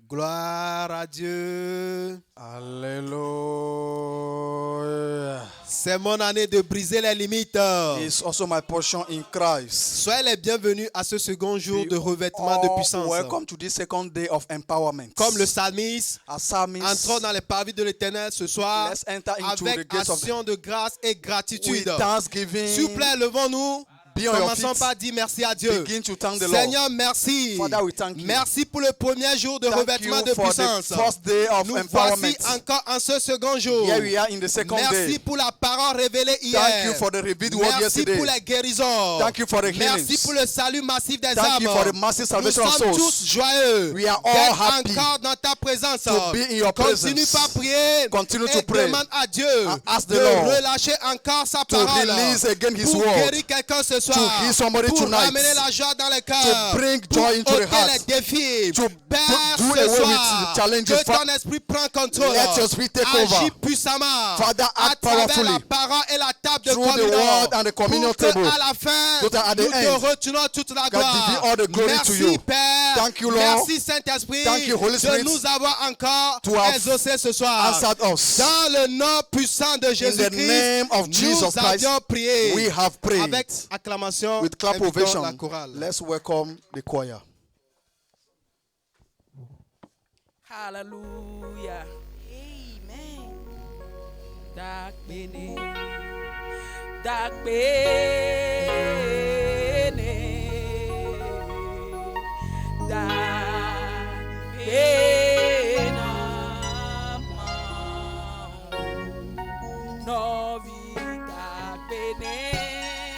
Gloire à Dieu. Hallelujah. C'est mon année de briser les limites. It's also my portion in Christ. Soyez les bienvenus à ce second jour de revêtement de puissance. Welcome to this second day of empowerment. Comme le psalmiste, As psalmist, entrons dans les parvis de l'Éternel ce soir let's enter into the avec gates of action de grâce et gratitude. with thanksgiving. S'il vous plaît, levons-nous. Be on your Commençons feet. par dire merci à Dieu. Begin to thank the Lord. Seigneur, merci. Father, we thank you. Merci pour le premier jour de Thank revêtement you de for the puissance. first day of Nous empowerment. voici encore en ce second jour. Here we are in the second Merci day. pour la parole révélée hier. Thank you for the revealed word Merci yesterday. pour les guérisons. Thank you for the Merci healings. pour le salut massif des Thank âmes. you for the massive Nous salvation of sommes souls. tous joyeux We are all d'être happy encore dans ta présence. to be in your Continue presence. par prier Continue et to pray. demande à Dieu And ask the de Lord relâcher encore sa to parole release again His pour word, guérir quelqu'un ce soir, to heal somebody pour tonight, ramener la joie dans les cœurs, to bring pour joy into the ôter heart, les défis. to Père, do ce away with soir, the challenges. que ton esprit prend contrôle. Let your spirit take Agis over. puissamment Father, à act travers powerfully la parole et la table de through the communion. word and the communion Pour que table. à la fin, So that at the nous te end, retournons toute la God give you gloire. all the glory Merci to you. Père. Thank you, Lord. Merci Saint-Esprit Thank you, Holy de Spirit, nous avoir encore to have exaucés ce soir. answered us. Dans le nom puissant de In the Jésus-Christ, name of Jesus nous Christ, avions prié. we have prayed. Avec acclamation, With clap invitons ovation, la chorale. let's welcome the choir. Hallelujah. Amen. Dark beginning. Dark beginning. Dark beginning. Novi dark beginning.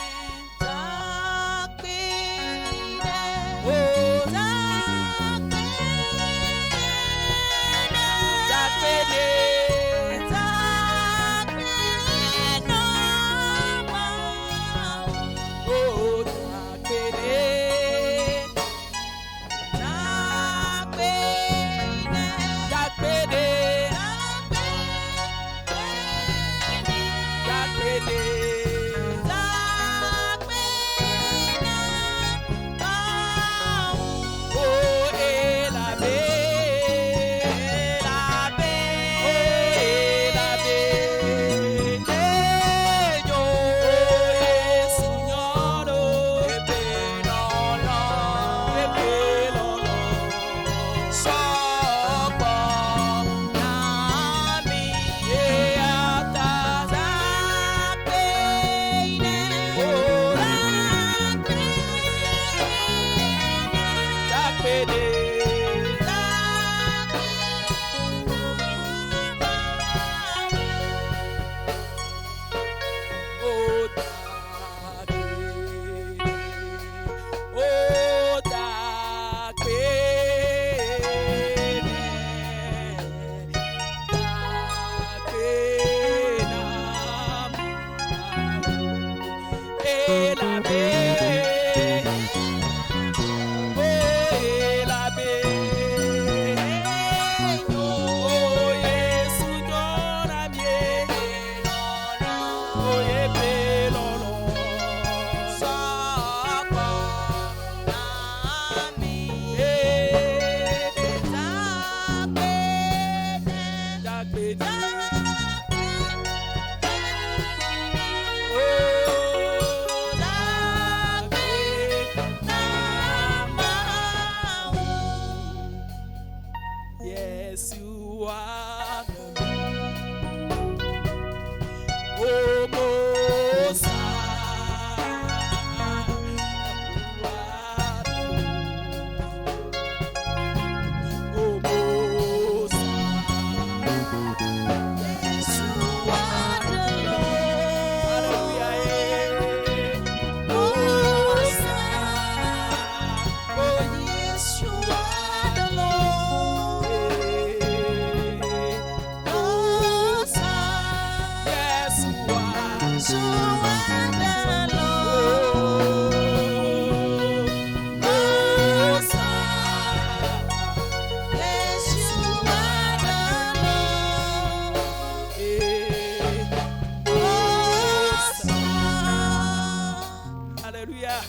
Dark beginning. Oh, Dark beginning. dark beginning. Dark beginning. Oh, dark beginning. Dark beginning. Dark beginning. Dark beginning. Oh, la baie, yo, Signor, e pelolo, sopra nami e atata, Yes, you are the oh, Most High. Oh, Most Hallelujah, yeah. Most High. Oh, yes, you are the yes, you are. Most Hallelujah.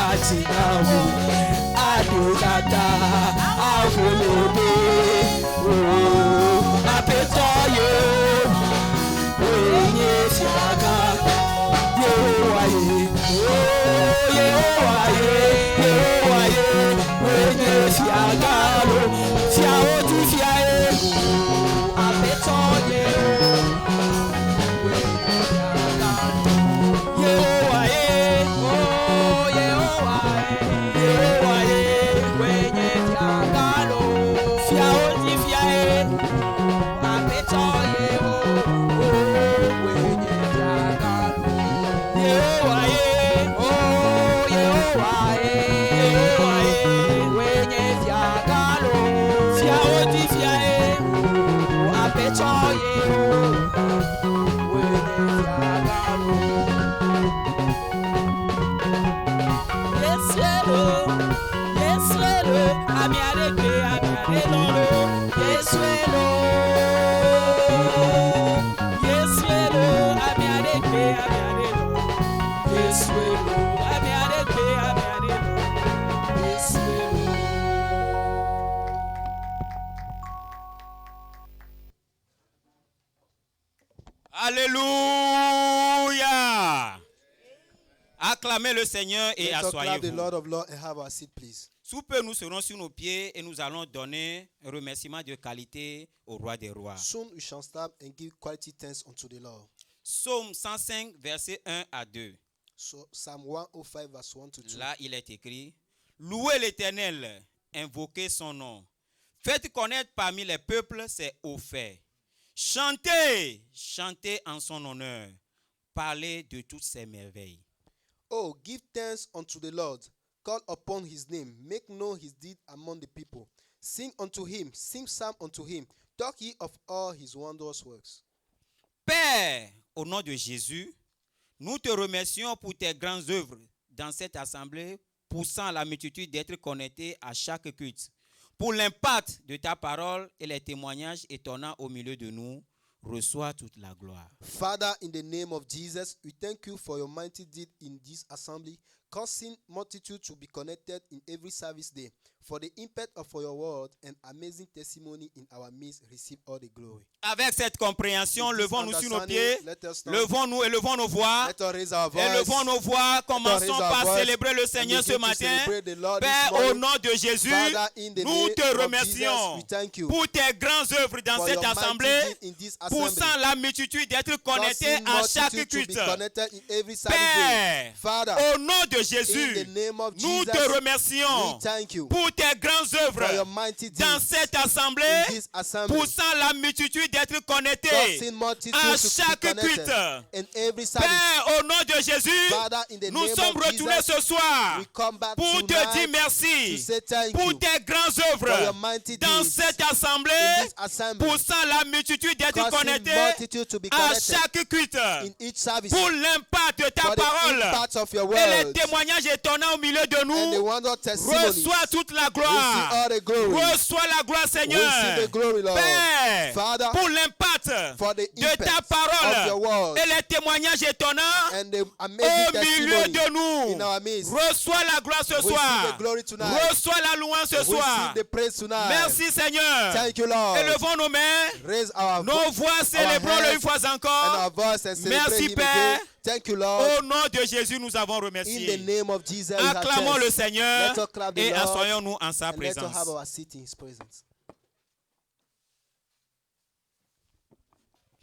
Atinawo, Adodada, Avolebe, Apetoye, Oye Fiaga, Yehowaye, Yehowaye, Oye Fiaga, Fiao tu Fiae, Apetoye, Alléluia. Acclamez le Seigneur et Let's acclaim the asseyez-vous. Lord of Lords and have our seat, please. Sous peu, nous serons sur nos pieds et nous allons donner un remerciement de qualité au roi des rois. Soon we shall stand and give quality thanks unto the Lord. Psaume 105, versets 1 à 2. So Psalm 105 verse 1 to 2. Là, il est écrit: Louez l'Éternel, invoquez son nom. Faites connaître parmi les peuples ses hauts faits. Chantez, chantez en son honneur. Parlez de toutes ses merveilles. Oh, give thanks unto the Lord. Call upon his name. Make known his deed among the people. Sing unto him. Sing psalm unto him. Talk ye of all his wondrous works. Père, au nom de Jésus, nous te remercions pour tes grandes œuvres dans cette assemblée, poussant la multitude d'être connectés à chaque culte. Pour l'impact de ta parole et les témoignages étonnants au milieu de nous, reçois toute la gloire. Father, in the name of Jesus, we thank you for your mighty deed in this assembly, causing multitude to be connected in every service day. For the impact of your word and amazing testimony in our midst, receive all the glory. Avec cette compréhension, With this levons-nous sur nos understanding, pieds, let us stand. levons-nous et levons nos voix. Let us raise our voice. Élevons nos voix, commençons raise our par voice célébrer le and Seigneur ce begin to matin. celebrate the Lord this Père, au morning. nom de Jésus, Father, in the nous name te of remercions Jesus, we thank you pour tes grandes œuvres dans for cette your mighty assemblée, deed in this assembly, poussant la multitude d'être connectée causing à chaque multitude to be culte. connected in every service Père, day. Father, au nom de in Jésus, the name of nous Jesus, te remercions we thank you pour tes grandes for your œuvres mighty dans deeds cette assemblée, in this assembly, poussant la multitude d'être connectée causing multitude à to be chaque connected culte. in every service. Père, au nom de Jésus, Father, in the nous name sommes of retournés Jesus, ce soir we come back pour te tonight dire to merci say thank pour you tes grandes for your œuvres mighty dans deeds cette in assemblée, this assembly, poussant la multitude d'être causing connectée multitude to be à connected chaque culte in each service pour l'impact de ta for the parole impact of your et les words témoignages étonnants au milieu de and the nous. wondrous testimonies. Reçois toute la Receive gloire. all the glory. Reçois la gloire, Seigneur. Receive the glory, Lord. Père, Father, pour l'impact for the de ta impact of your parole words et les témoignages étonnants and the au amazing milieu testimony de nous. in our midst. Reçois la gloire ce Receive soir. the glory tonight. Reçois la louange ce soir. Receive the praise tonight. Merci, Seigneur. Thank you, Lord. Élevons nos mains, Raise our nos voix, célébrons-le une fois and encore. our voice and celebrate Merci, him Père. again. Thank you, Lord. Au nom de Jésus, nous avons In the remercié. name of Jesus, we have Acclamons le thanks. Seigneur Let us clap the et Lord assoyons-nous en sa and let us have présence. our seat in his presence.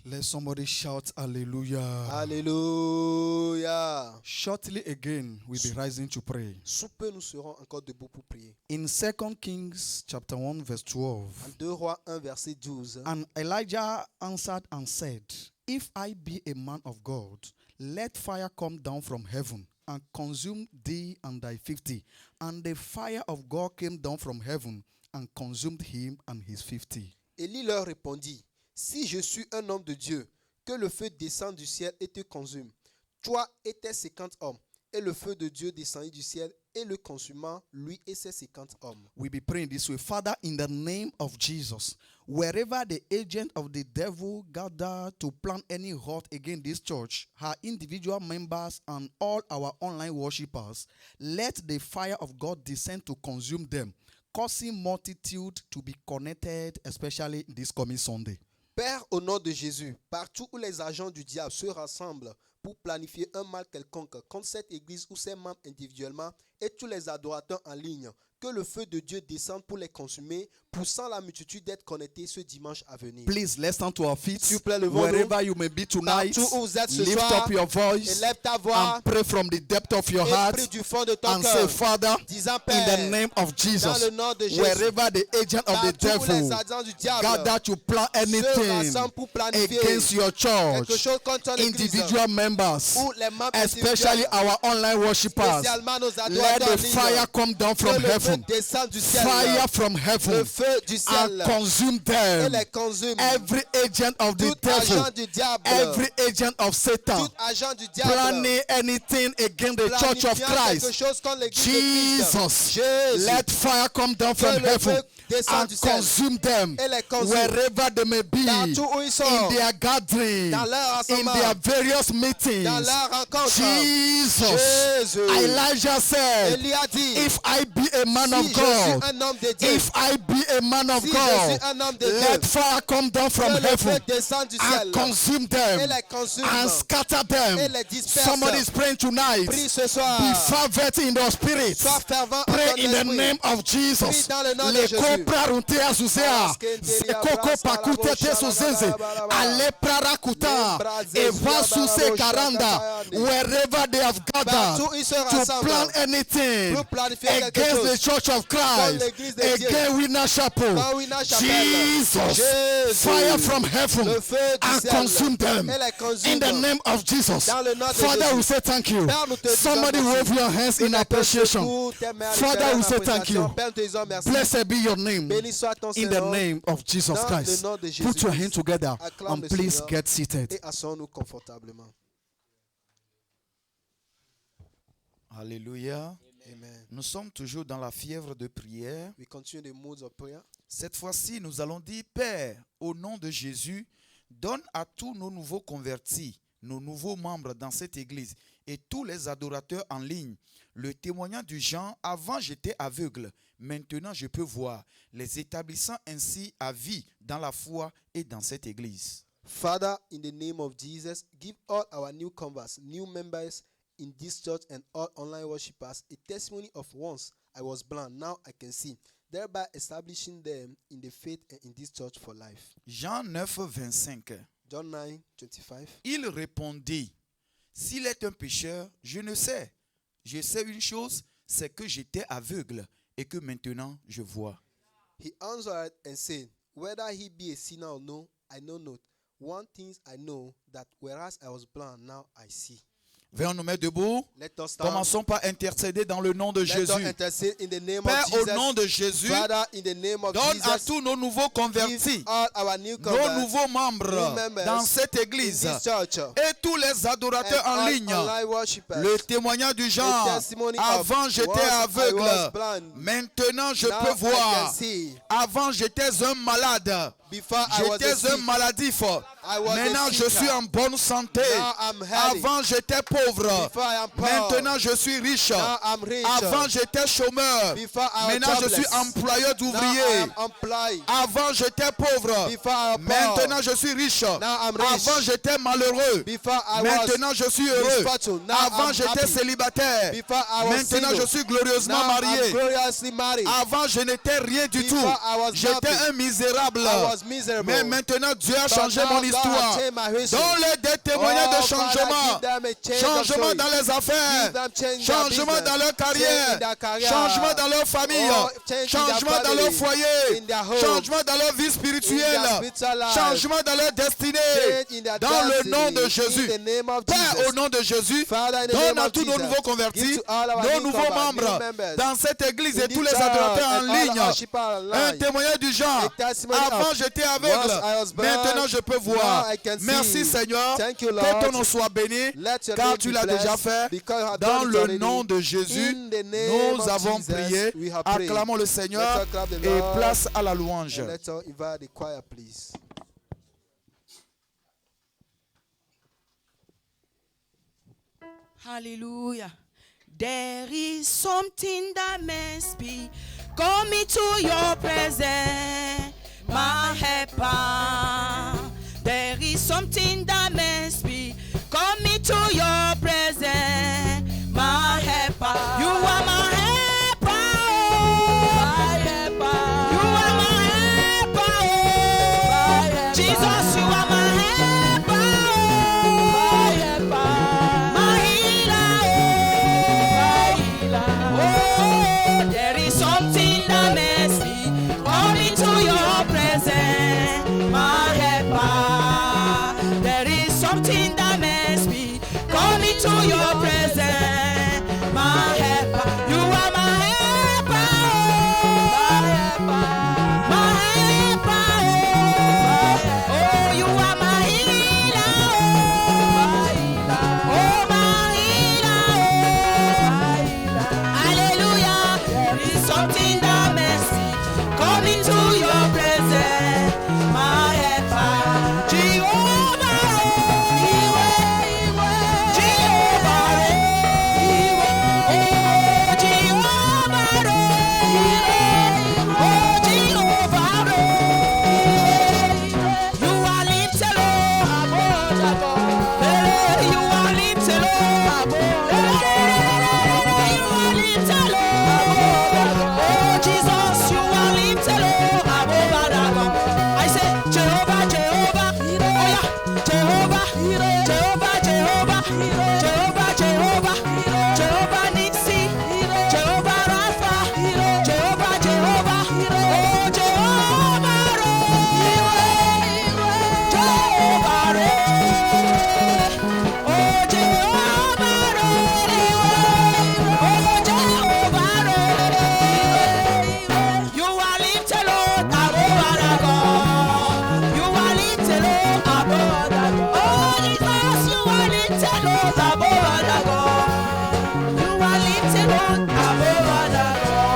Let somebody shout hallelujah. Alléluia. Shortly again, we'll be rising to pray. Sous peu, nous serons encore debout pour prier. In 2 Kings chapter 1 verse 12, En 2 Rois 1, verset 12. and Elijah answered and said, If I be a man of God, let fire come down from heaven and consume thee and thy 50. And the fire of God came down from heaven and consumed him and his 50. Élie leur répondit, si je suis un homme de Dieu, que le feu descende du ciel et te consume, toi et tes 50 hommes. Et le feu de Dieu descendit du ciel et le consuma, lui et ses 50 hommes. We'll be praying this way. Father, in the name of Jesus, wherever the agent of the devil gathered to plan any hurt against this church, her individual members and all our online worshippers, let the fire of God descend to consume them, causing multitude to be connected, especially this coming Sunday. Père, au nom de Jésus, partout où les agents du diable se rassemblent pour planifier un mal quelconque contre cette église ou ses membres individuellement et tous les adorateurs en ligne, que le feu de Dieu descende pour les consumer, poussant la multitude d'être connectés ce dimanche à venir. Please, let's stand to our feet. S'il vous plaît, levons-nous. Wherever you may be tonight, Partout où vous êtes ce lift soir, up your Et voice lève ta voix and pray from the depth of your et heart prie du fond de ton and say, cœur, Father, disant in Père, the name of dans Jesus, le nom de Jésus, wherever the agent of the partout où les devil agents du diable gather to plan se anything rassemblent pour planifier against your quelque church, chose contre ton église, individual members, ou les membres especially individuels, our online worshippers, spécialement nos let adorateurs the en ligne, fire come down que from le feu heaven, descende du ciel, fire from le heaven, feu du ciel, and consume et them. les consume. Every agent of the Tout devil, agent du diable, every agent of Satan, tout agent du diable, planning anything against the church of planifiant quelque Christ, chose contre l'église de Christ. Jesus, Jésus, let fire come down from que le heaven feu descende and du ciel consume them et les consume. wherever they may be, Partout où ils sont, in their gathering, dans leur in rassemblement, their various dans meetings. leur rencontre. Jesus, Jésus, Elijah said, Élie a dit, if I be a man si of je suis God, un homme de Dieu, if I be a man of si je God, suis un homme de let Dieu, fire come down from que le feu heaven descende du ciel and consume et them les consume and scatter et them. les disperse. Somebody is praying tonight. Prie ce soir. Be fervent in the spirit. Sois fervent en Pray ton in the esprit. name of Jesus. Prie dans le nom de Le Jésus. kopra runtea zuzea. Se koko pakute te suzeze. Ale prarakuta. Eva suse karanda. Wherever they have gathered Partout ils se to rassemblent plan anything pour planifier quelque against the chose church of contre Christ, l'église de Dieu. against Winner Chapel. Dans Winner Chapel. Jesus, Jésus. fire from heaven Le feu du and ciel consume them et les consume. in the name of Jesus. Dans le nom de Father, Jésus. we say thank you. Père, nous te disons Somebody merci. wave your hands in appreciation. Father, we say thank you. Père, nous te disons merci. Blessed be your name. Béni soit ton In the Seigneur. name of Jesus Dans Christ. le nom de Put Jésus-Christ. your hands together Acclame and le please Seigneur. get seated. Et asseyons-nous confortablement. Alléluia. Amen. Nous sommes toujours dans la fièvre de prière. We continue the moods of prayer. Cette fois-ci, nous allons dire, Père, au nom de Jésus, donne à tous nos nouveaux convertis, nos nouveaux membres dans cette église et tous les adorateurs en ligne, le témoignage du genre, avant j'étais aveugle, maintenant je peux voir, les établissant ainsi à vie dans la foi et dans cette église. Father, in the name of Jesus, give all our new converts, new members in this church and all online worshippers a testimony of once I was blind, now I can see, thereby establishing them in the faith and in this church for life. Jean 9, 25. John 9, 25. Il répondit, s'il est un pécheur, je ne sais. Je sais une chose, c'est que j'étais aveugle et que maintenant je vois. He answered and said, whether he be a sinner or no, I know not. One thing I know, that whereas I was blind, now I see. Venons nous mettre debout. Let us stand. Commençons par intercéder dans le nom de Let us Jésus. intercede in the name Père, of au Jesus. nom de Jésus, Father, in the name of donne à Jesus, tous nos nouveaux convertis, give all our new nos converts nouveaux membres new members dans cette in église this church et tous les adorateurs and en all ligne online worshippers. le témoignage du genre. testimony of Avant j'étais once I aveugle, was blind, maintenant je now peux I voir. can see. Avant j'étais un malade, Before I was a j'étais un sick, maladif. I was a Maintenant je seeker. suis en bonne santé. Now I'm healthy. Avant j'étais pauvre, Before I am poor. maintenant je suis riche. Now I'm rich. Avant j'étais chômeur, Before I was maintenant je suis jobless. employeur Now I d'ouvrier. am employed. Avant j'étais pauvre, Before I was poor. maintenant je suis riche. Now I'm rich. Avant j'étais malheureux, Before I maintenant je suis heureux. misfortune. Now Avant I'm j'étais happy. célibataire, Before I was maintenant single. je suis glorieusement Now I'm marié. gloriously married. Avant je n'étais rien du tout, Before I was j'étais nothing. un misérable. I was miserable. Mais maintenant Dieu a But changé now mon God histoire. changed my history. Donne-les des témoignages Oh, de Father, changement. give them a change of Changement story. dans les affaires. Give them change in their Changement business. dans leur Change carrière. in their career. Changement dans leur famille. Oh, change in Changement their dans leur family. foyer. In their home. Changement dans leur vie In spirituelle. their spiritual life. Changement dans leur destinée. Change in their Dans le destiny. nom de Jésus. Jésus. the name of Père, Jesus. au nom de Jésus, Father, in the donne name à of tous nos Jesus, nouveaux convertis, give to all our nos new nouveaux converts, new membres members, dans cette église et in tous this les church adorateurs en and all ligne. our worshippers Un online. témoignage du genre. A testimony Avant, of, j'étais once aveugle. I was blind, Maintenant, je peux voir. now I can Merci, see. Seigneur. Thank you, Que Lord. ton nom soit béni, Let your car name tu be l'as déjà blessed, fait. because you have Dans done it le already. nom de Jésus, In the name nous of avons Jesus, prié. we have prayed. Acclamons le Seigneur Let us clap the et Lord. place à la louange. And let's all invite the choir, please. Hallelujah. There is something that must be coming to your presence, my helper. There is something that must be coming to your presence, my helper. You are my helper. Oh. My helper. You are my helper. Oh. Jesus, you are my helper. Oh. My helper. My healer. Oh. Oh, there is something that must be coming to your presence, my helper. There is something that must be coming to your presence, my helper. You are my helper, my helper, oh, you are my healer, oh, my healer, hallelujah. There is something that must be coming to your presence, my helper. Jehovah, you are lifted up, you are lifted up, you are lifted up, oh Jesus, you are lifted up, I say Jehovah, Jehovah, oh yeah, Jehovah, Jehovah, Jehovah, Jehovah, Jehovah, Jehovah Nissi, Jehovah Rapha, Jehovah, Jehovah, oh Jehovah, Jehovah, oh Jehovah, oh Jehovah, you are lifted up above the God. You are lifted up above the God. Oh Jesus, you are lifted up above the God. You are lifted up above the God.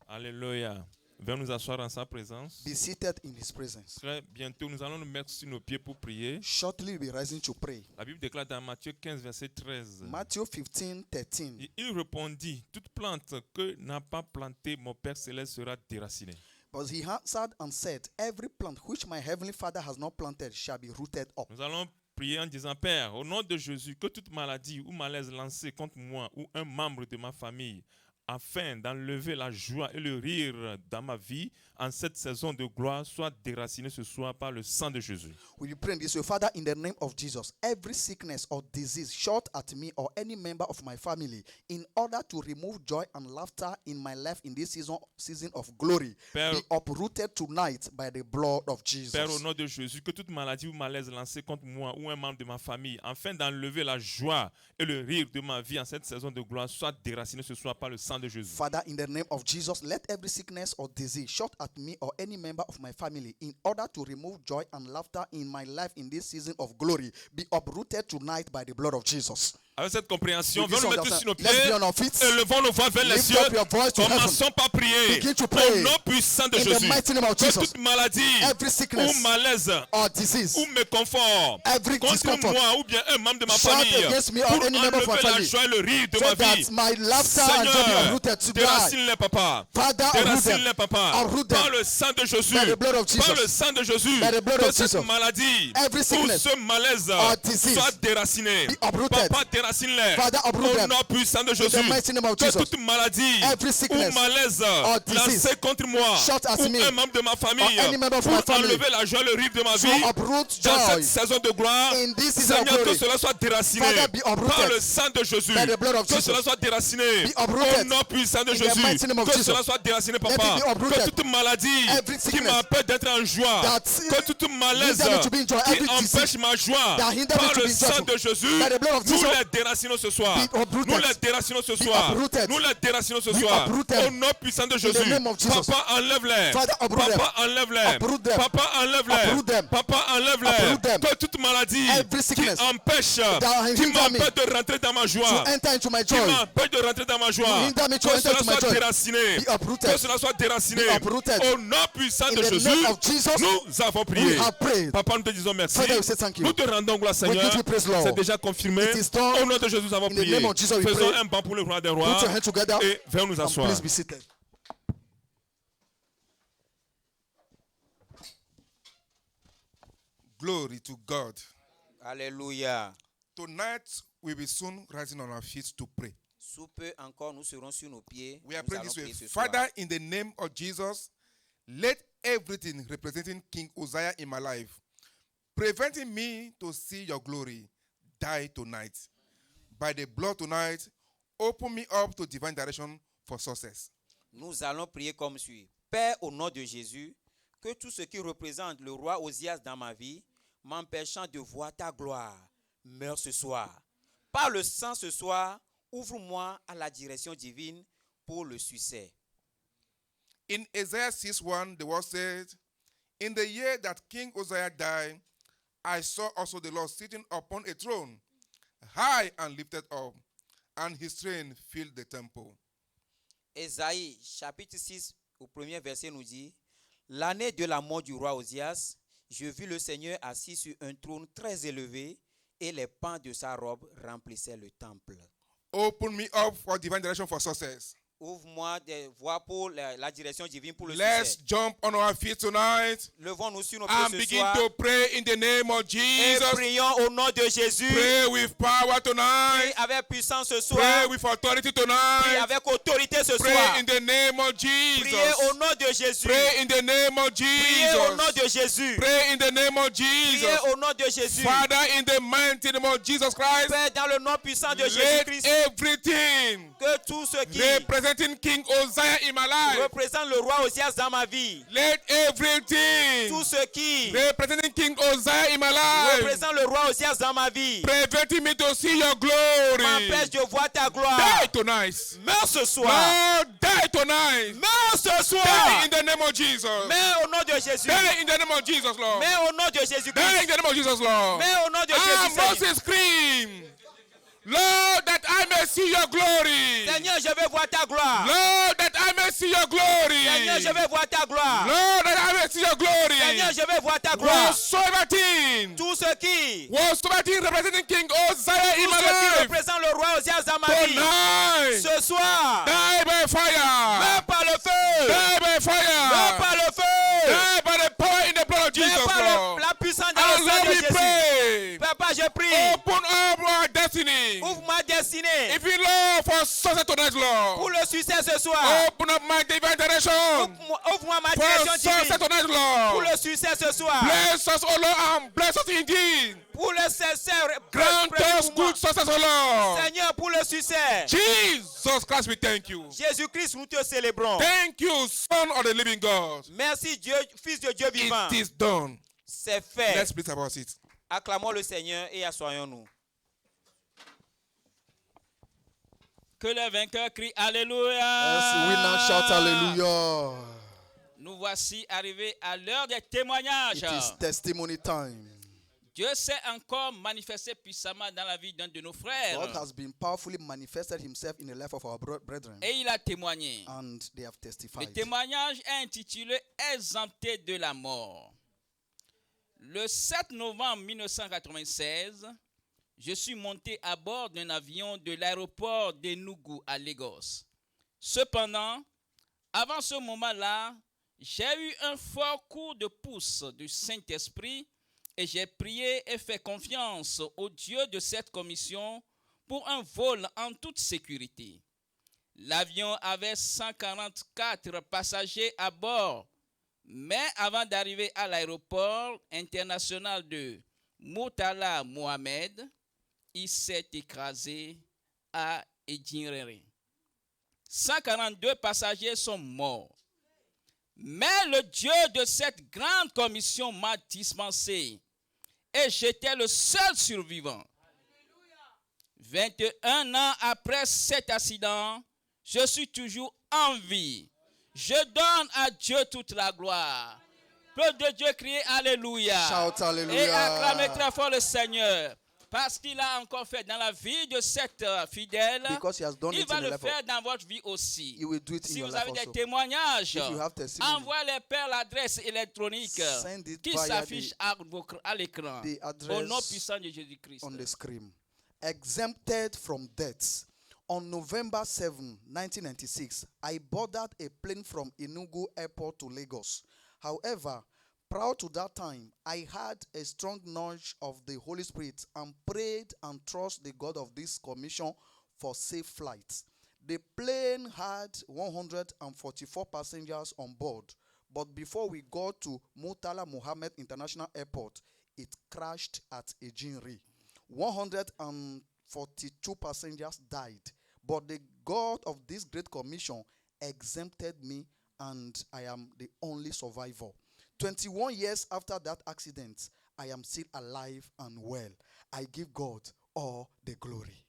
Alléluia. Venons nous asseoir en sa présence. Be seated in his presence. Très bientôt, nous allons nous mettre sur nos pieds pour prier. Shortly we'll be rising to pray. La Bible déclare dans Matthieu 15, verset 13. Matthew 15:13. Et il répondit, toute plante que n'a pas plantée mon Père Céleste sera déracinée. But he answered and said, every plant which my heavenly Father has not planted shall be rooted up. Nous allons prier en disant, Père, au nom de Jésus, que toute maladie ou malaise lancée contre moi ou un membre de ma famille, afin d'enlever la joie et le rire dans ma vie en cette saison de gloire, soit déraciné ce soir par le sang de Jésus. We will pray in this way. Father, in the name of Jesus, every sickness or disease shot at me or any member of my family, in order to remove joy and laughter in my life in this season of glory, Père, be uprooted tonight by the blood of Jesus. Père, au nom de Jésus, que toute maladie ou malaise lancée contre moi ou un membre de ma famille, afin d'enlever la joie et le rire de ma vie en cette saison de gloire, soit déraciné ce soir par le sang de Jésus. Father, in the name of Jesus, let every sickness or disease shot at me or any member of my family, in order to remove joy and laughter in my life in this season of glory, be uprooted tonight by the blood of Jesus. Avec cette compréhension, With this venons nous mettre sur nos pieds, let's be on our feet. élevons nos voix vers les Lift cieux, up your voice to commençons par prier, Begin to au pray. nom puissant de In the Jésus, mighty name of que Jesus. toute maladie Every sickness ou malaise or disease, ou méconfort every contre discomfort, moi ou bien un membre de ma shout famille, against me or pour any member of my enlever la family, joie et le rire de so ma vie, that my laughter and joy be Seigneur, uprooted tonight. déracine-les, papa. Father, uproot them. Déracine-les, papa. Uproot them. Par le sang de Jésus. By the blood of Jesus. Par le sang de Jésus. By the blood Que of cette Jesus. maladie Every ou sickness ce malaise or disease soit déraciné. be uprooted. Papa, déracine-les. Father, uproot Au them. nom puissant de In Jésus. the mighty name of Que Jesus. toute maladie Every ou sickness malaise or disease lancé contre moi shot at ou me un member de ma famille or any member of pour my family enlever la joie, le rire de ma to vie uproot dans joy cette saison de gloire, in this season of Seigneur, que glory. cela soit déraciné Father, be uprooted par le sang de Jésus. by the blood of Que Jesus. cela soit déraciné Be uprooted au nom puissant de in the Jésus. mighty name of Que Jesus. cela soit déraciné, Let Papa. it be uprooted. Que toute maladie Every qui sickness m'empêche d'être en joie, that que toute malaise hinder me to be in joy, qui every disease empêche ma joie, that hinder me par to le be in sang joy, de Jésus, by the blood of nous Jesus, les déracinons ce soir. be uprooted. Nous les déracinons ce Be soir. uprooted. Nous les déracinons ce Be soir. uprooted. Au nom puissant de the Jésus. name of Jesus. Papa, enlève-les. Father, uproot them. Papa, enlève-les. Uproot them. Papa, enlève-les. Uproot them. Papa, enlève-les. Uproot them. Que toute maladie Every qui sickness empêche, that qui hinder me m'empêche de rentrer dans ma joie, to enter into my qui joy, m'empêche de rentrer dans ma joie, hinder me to que enter cela into my soit joy, déraciné. be uprooted. Que cela soit déraciné. Be uprooted. Au nom puissant in de the Jésus, name of Jesus, nous avons we prié. have prayed. Papa, nous te disons merci. Father, we say thank you. Nous te rendons gloire, Seigneur. give you praise, Lord. C'est déjà confirmé. It is done. Au nom de Jésus, nous avons In the prié. name of Jesus, we Faisons pray. un banc pour le roi des Put rois. your hands together Et venons nous and asseoir. please be seated. Glory to God. Alléluia. Tonight we will soon rising on our feet to pray. Sous peu encore, nous serons sur nos pieds. We are Nous praying allons this way. prier ce soir. Father, in the name of Jesus, let everything representing King Uzziah in my life, preventing me to see your glory, die tonight. By the blood tonight, open me up to divine direction for success. Nous allons prier comme suit. Père, au nom de Jésus, que tout ce qui représente le roi Osias dans ma vie, m'empêchant de voir ta gloire, meurt ce soir. Par le sang ce soir, ouvre-moi à la direction divine pour le succès. In Isaiah 6:1, the word said, in the year that King Uzziah died, I saw also the Lord sitting upon a throne, high and lifted up, and his train filled the temple. Ésaïe, chapitre 6, au premier verset nous dit, l'année de la mort du roi Osias, je vis le Seigneur assis sur un trône très élevé et les pans de sa robe remplissaient le temple. Open me up for divine direction for success. Ouvre-moi des voies pour la direction divine pour le Let's succès. jump on our feet tonight Levons-nous sur nos and pieds ce begin soir to pray in the name of et Jesus. prions au nom de Jésus. Pray with power Prie tonight. avec puissance ce Pray soir. with authority Prie tonight. avec autorité ce Pray soir. in the name of Priez Jesus. au nom de Jésus. Pray in the name of Priez au nom Jesus. de Jésus. Pray in the name of Priez Jesus. au nom de Jésus. Father, in the mighty name of Jesus Christ, Père, dans le nom puissant de let Jésus-Christ, everything que tout ce qui representing King Uzziah in my life, représente le roi Osias dans ma vie, let everything tout ce qui representing King Uzziah in my life, représente le roi Osias dans ma vie, preventing me to see your glory, m'empêche de voir ta gloire. die tonight. Meurs ce soir. Lord, die tonight. Meurs ce soir. Die in the name of Jesus. Mais au nom de Jésus. Die in the name of Jesus, Lord. Mais au nom de Die Jésus-Christ. in the name of Jesus, Lord. Mais au nom de Ah, Jésus. Seigneur. Moses screamed, Lord, that I may see your glory. Seigneur, je veux voir ta gloire. Lord, that I may see your glory. Seigneur, je veux voir ta gloire. Lord, that I may see your glory. Seigneur, je veux voir ta gloire. Whatsoever thing Tout ce qui representing King Uzziah in tout my ce qui life, représente le roi Osias dans ma vie. tonight, Ce soir. die by fire. Meurs par le feu. Die by Meurs fire. par le feu. Die by the power in the blood of Meurs Jesus, par Lord. la puissance dans And le Lord, sang de we Jésus. pray. Papa, je prie. Open up our destiny. Ouvre ma destinée. If you love for success tonight, Pour Lord, le succès ce soir. open up my divine direction. Ouvre-moi ma For direction success divine. tonight, Pour Lord. le succès ce soir. Bless us, O Lord, and bless us indeed. Pour le succès. Grant us good success, O Lord. Seigneur, pour le succès. Jesus Christ, we thank you. Jésus-Christ, nous te célébrons. Thank you, Son of the living God. Merci Dieu, Fils de Dieu vivant. It is done. C'est fait. Let's please about it. Acclamons le Seigneur et assoyons-nous. Que le vainqueur crie Yes, Alléluia. we now shout hallelujah. Nous voici arrivés à l'heure des témoignages. It is testimony time. Dieu s'est encore manifesté puissamment dans la vie d'un de nos frères. God has been powerfully manifested himself in the life of our brethren, Et il a témoigné. and they have Le testified. témoignage est intitulé Exempté de la mort. Le 7 novembre 1996, je suis monté à bord d'un avion de l'aéroport d'Enugu à Lagos. Cependant, avant ce moment-là, j'ai eu un fort coup de pouce du Saint-Esprit et j'ai prié et fait confiance au Dieu de cette commission pour un vol en toute sécurité. L'avion avait 144 passagers à bord, mais avant d'arriver à l'aéroport international de Murtala Mohammed, il s'est écrasé à Ejinrere. 142 passagers sont morts. Mais le Dieu de cette grande commission m'a dispensé et j'étais le seul survivant. 21 ans après cet accident, je suis toujours en vie. Je donne à Dieu toute la gloire. Peuple de Dieu, criez Alléluia. Shout hallelujah. Et acclamez très fort le Seigneur. Parce qu'il a encore fait dans la vie de cette fidèle, Because he has done il it va in the le life faire dans votre vie aussi. He will do it in Si your vous life avez des also. témoignages, If you have testimony, envoyez-les par l'adresse électronique send it qui via s'affiche à l'écran. the Au nom address puissant de Jésus-Christ. on the screen. Exempted from death. On November 7, 1996, I boarded a plane from Enugu Airport to Lagos. However, prior to that time, I had a strong nudge of the Holy Spirit and prayed and trusted the God of this commission for safe flights. The plane had 144 passengers on board, but before we got to Murtala Mohammed International Airport, it crashed at Ejinrere. 142 passengers died, but the God of this great commission exempted me, and I am the only survivor. 21 years after that accident, I am still alive and well. I give God all the glory.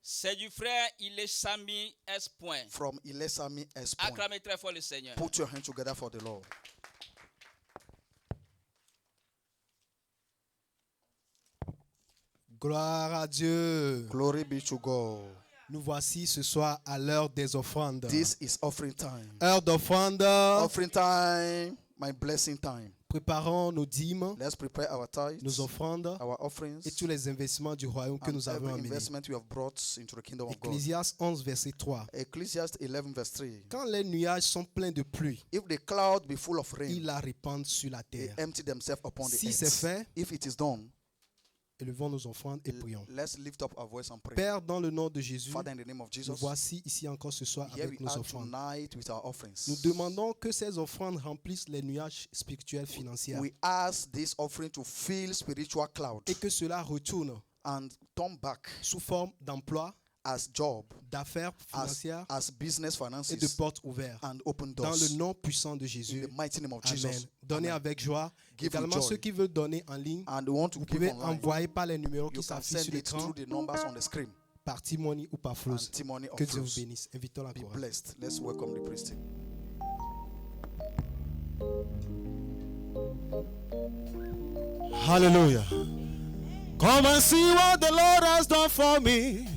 C'est du frère Ilesami S. Point. From Ilesami S. Point. Acclamez très fort le Seigneur. Put your hands together for the Lord. Gloire à Dieu. Glory be to God. Nous voici ce soir à l'heure des offrandes. This is offering time. Heure d'offrande. Offering time, my blessing time. Préparons nos dîmes, Let's prepare our tithes, nos offrandes our offerings, et tous les investissements du royaume que and nous avons every amenés. investment we have brought into the kingdom of God. Ecclésiaste 11, verset 3. Ecclesiastes 11 verse 3. Quand les nuages sont pleins de pluie, If the cloud be full of rain, ils la répandent sur la they terre. empty themselves upon the Si c'est earth. fait, If it is done, élevons nos offrandes et prions. let's lift up our voice and pray. Père, dans le nom de Jésus, Father, in the name of nous Jesus, voici ici encore ce soir here avec we nos are offrandes. tonight with our offerings. Nous demandons que ces offrandes remplissent les nuages spirituels financiers We ask this offering to fill spiritual cloud et que cela retourne and turn back sous forme d'emploi, as job, d'affaires financières as business et de finances portes ouvertes. and open Dans doors. le nom puissant de In Jésus. the mighty name of Amen. Jesus. Donnez Amen. avec joie. Give with Également, joy. ceux qui veulent donner en ligne, And we want to vous give pouvez online. envoyer par les numéros You qui can s'affichent send sur it l'écran through the numbers on the screen. par Timoni ou par And Flose. Timony of Que Dieu vous Fruits. bénisse. Invitons la Be chorale. blessed. Let's welcome the priest team. Hallelujah. Come and see what the Lord has done for me.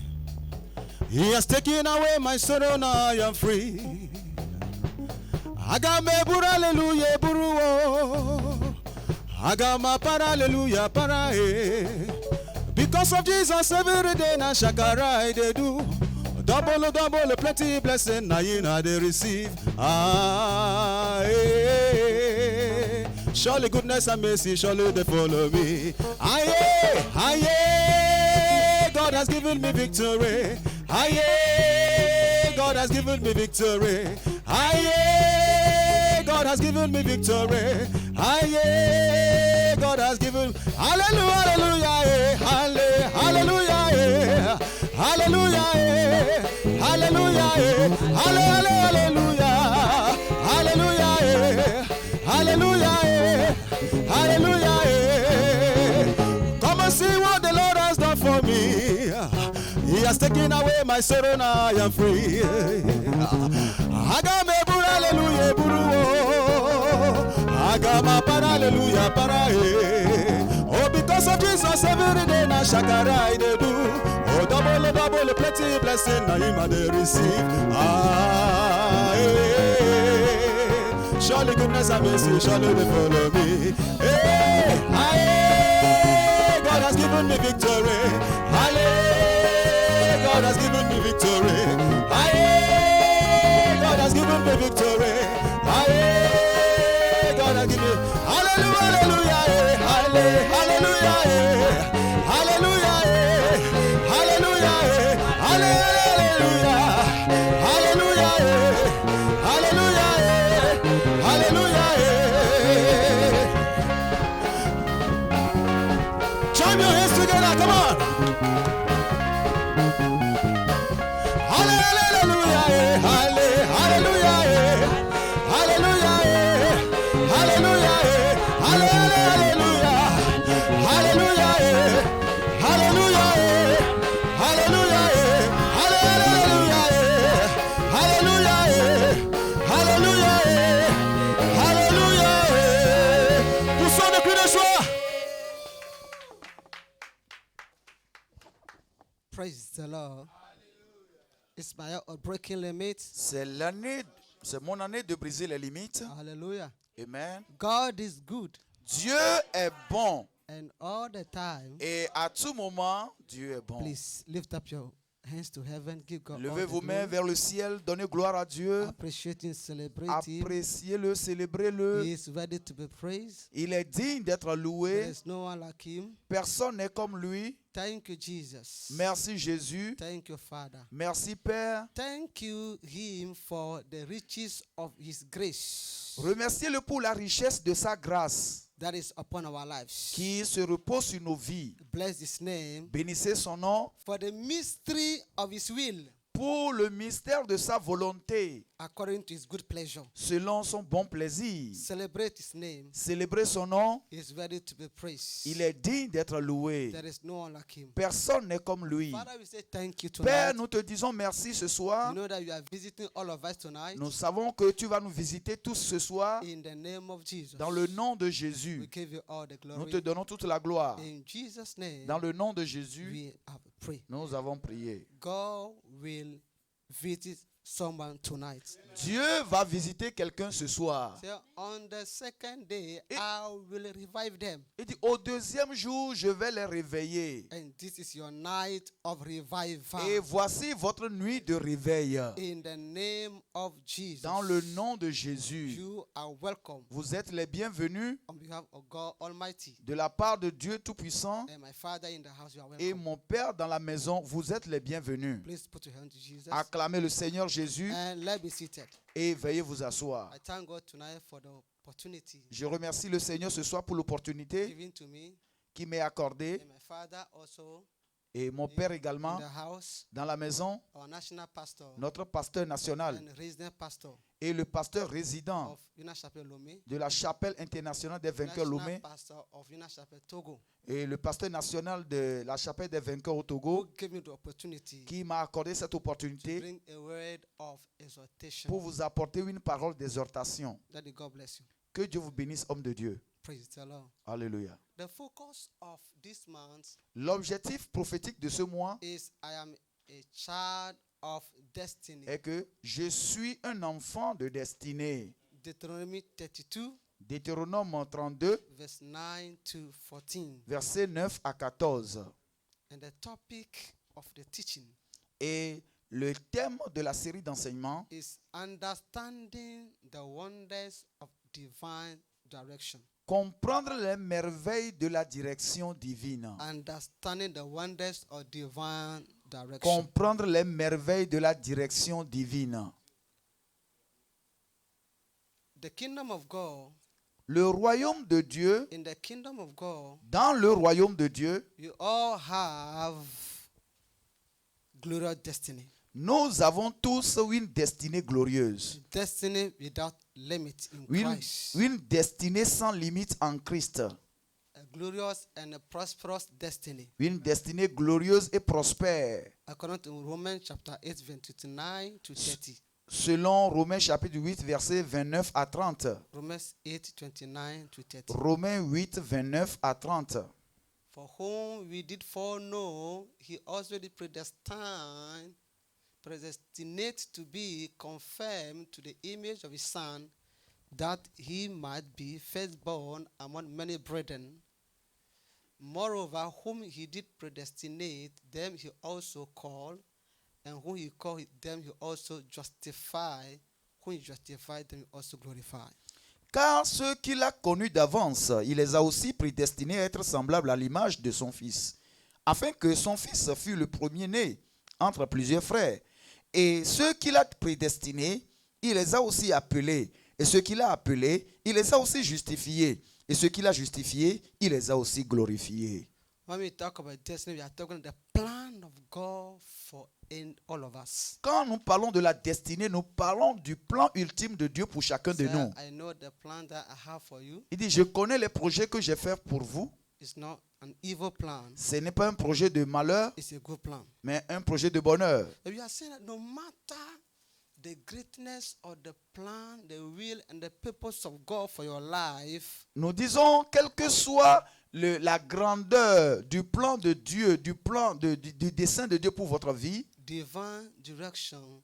He has taken away my sorrow, now I am free. Agame buru hallelujah buru oh. Agama para hallelujah para eh. Because of Jesus every day na shakara they do. Double, plenty blessing na you na they receive. Ah, eh. Surely goodness and mercy, surely they follow me. Aye, aye, God has given me victory. Aye, God has given me victory. Aye, God has given me victory. Aye, God has given. Hallelujah, hallelujah, eh. Hallelujah, eh. Hallelujah, eh. Hallelujah, eh. Hallelujah, hallelujah, eh. Hallelujah, eh. Hallelujah, eh. Come and see what the Lord has done for me. He has taken away my sorrow, now I am free. Agame buru hallelujah buru oh. Agama para hallelujah para eh. Oh, because of Jesus every day na shakara they do. Oh, double, plenty blessing na him they receive. Ah, eh. Surely goodness and mercy, surely they follow me. Hey, aye, God has given me victory. Aye, God has given me victory. Aye, God has given me victory. Aye, God has given me. Hallelujah, hallelujah, eh. Hallelujah, eh. Hallelujah, eh. Hallelujah, Hallelujah. Hallelujah. Hallelujah. Hallelujah. Hallelujah. Hallelujah. Hallelujah. Hallelujah. Poussons de cris de joie. Praise the Lord. It's my year of breaking limits. C'est mon année de briser les limites. Hallelujah. Amen. God is good. Dieu est bon. And all the time, Et à tout moment, Dieu est bon. please lift up your hands to heaven. Give God all Levez the vos mains glory. vers le ciel. Donnez gloire à Dieu. Appreciate Him, celebrate Him. Appréciez-le, célébrez-le. He is ready to be praised. Il est digne d'être There loué. is no one like Him. Personne n'est comme lui. Thank you, Jesus. Merci Jésus. Thank you, Father. Merci Père. Thank you, Him, for the riches of His grace Remerciez-le pour la richesse de sa grâce that is upon our lives. qui se repose sur nos vies. Bless His name Bénissez son nom for the mystery of His will, pour le mystère de sa volonté, according to His good pleasure. selon son bon plaisir. Celebrate His name. Célébrez son nom. He is ready to be praised. Il est digne d'être loué. There is no one like Him. Personne n'est comme lui. Father, we say thank you Père, tonight. nous te disons merci ce You soir. know that you are visiting all of us tonight. Nous savons que tu vas nous visiter tous ce soir. In the name of Jesus. Dans le nom de We Jésus, give you all the nous glory. te donnons toute la gloire. In Jesus' name, Dans le nom de Jésus, we have prayed. nous avons prié. God will visit someone tonight. Dieu va visiter quelqu'un ce soir. So on the second day, Et- I will revive them. Il dit, au deuxième jour, je vais les réveiller. And this is your night of revival. Et voici votre nuit de réveil. In the name of Jesus. Dans le nom de Jésus, You are welcome vous êtes les bienvenus on behalf of God Almighty. de la part de Dieu Tout-Puissant And my Father in the house, you are et welcome. mon Père dans la maison. Vous êtes les bienvenus. Please put your hand to Jesus. Acclamez le Seigneur Jésus And let's be seated. et veuillez vous asseoir. I thank God tonight for the opportunity Je remercie le Seigneur ce soir pour l'opportunité given to me. qui m'est accordée And my father also et mon Père in également the house, dans la maison, our national pastor notre pasteur national and resident pastor et le pasteur résident of United Chapel Lomé, de la chapelle internationale des vainqueurs national Lomé pastor of United Chapel Togo, et le pasteur national de la chapelle des vainqueurs au who Togo gave me the opportunity qui m'a accordé cette to opportunité bring a word of exhortation. pour vous apporter une parole d'exhortation. That God bless you. Que Dieu vous bénisse, homme de Dieu. Praise the Lord. Alléluia. The focus of this month L'objectif prophétique de ce mois is I am a child of destiny. est que je suis un enfant de destinée. Deuteronomy 32, Deutéronome 32, verse 9 to 14. versets 9 à 14. And the topic of the teaching Et le thème de la série d'enseignements is understanding the wonders of divine direction. comprendre les merveilles de la direction divine. Understanding the wonders of divine direction. Comprendre les merveilles de la direction divine. The kingdom of God, Le royaume de Dieu, in the kingdom of God, dans le royaume de Dieu, you all have glorious destiny. nous avons tous une destinée glorieuse. Destiny without limit in Une, Christ. une destinée sans limite en Christ. A glorious and a prosperous destiny. Une destinée glorieuse et prospère. According to Romans chapter 8, verse 29 to 30. Selon Romains chapitre 8, versets 29 à 30. Romans 8, 29 to 30. Romains 8, 29 à 30. For whom we did foreknow, he also did predestinate to be conformed to the image of his Son, that he might be firstborn among many brethren. Moreover, whom he did predestinate, them he also called, and whom he called, them he also justified. Whom he justified, them he also glorified. Car ceux qu'il a connus d'avance, il les a aussi prédestinés à être semblables à l'image de son Fils, afin que son Fils fût le premier-né entre plusieurs frères. Et ceux qu'il a prédestinés, il les a aussi appelés. Et ceux qu'il a appelés, il les a aussi justifiés. Et ceux qu'il a justifiés, il les a aussi glorifiés. When we talk about destiny, we are talking about the plan of God for all of us. Quand nous parlons de la destinée, nous parlons du plan ultime de Dieu pour chacun de Say, nous. I know the plan that I have for you. Il dit, je connais les projets que j'ai faits pour vous. It's not an evil plan. Ce n'est pas un projet de malheur, It's a good plan. mais un projet de bonheur. But we are saying that no matter the greatness of the plan, the will, and the purpose of God for your life, Nous disons, quelle que soit la grandeur du plan de Dieu, du dessein de Dieu pour votre vie, divine direction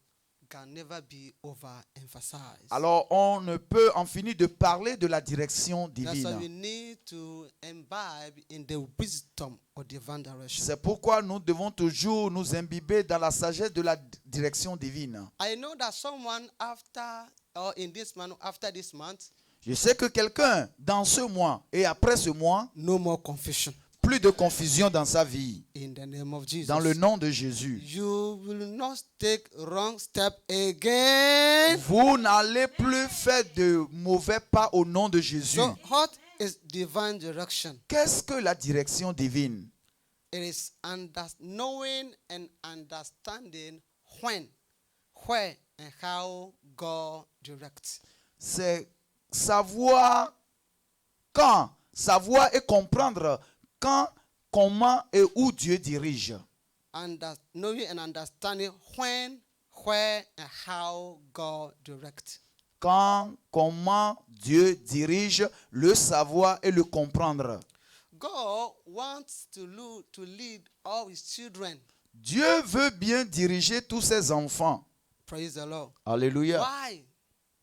can never be overemphasized. alors on ne peut en finir de parler de la direction That's why we divine. need to imbibe in the wisdom of divine direction. C'est pourquoi nous devons toujours nous imbiber dans la sagesse de la direction divine. I know that someone after this month, Je sais que quelqu'un dans ce mois et après ce mois, no more confusion plus de confusion dans sa vie. in the name of Jesus. Dans le nom de Jésus. You will not take wrong step again. Vous n'allez plus faire de mauvais pas au nom de Jésus. So what is divine direction? Qu'est-ce que la direction divine? It is knowing and understanding when, where, and how God directs. C'est savoir quand, savoir et comprendre quand, comment et où Dieu dirige. Knowing and understanding when, where, and how God directs. Quand, comment Dieu dirige, le savoir et le comprendre. God wants to lead all his children. Dieu veut bien diriger tous ses enfants. Praise the Lord. Alléluia. Why?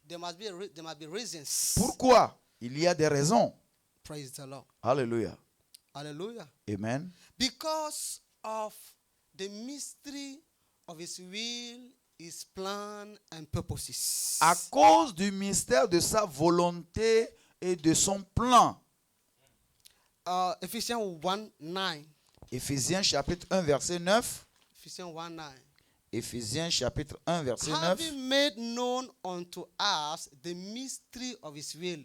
There must be reasons. Pourquoi? Il y a des raisons. Praise the Lord. Alléluia. Hallelujah. Amen. Because of the mystery of his will, his plan and purposes. À cause du mystère de sa volonté et de son plan. Ephesians 1:9. Éphésiens chapitre 1 verset 9. Ephesians 1:9. Éphésiens chapitre 1 verset 9. Having made known unto us the mystery of his will,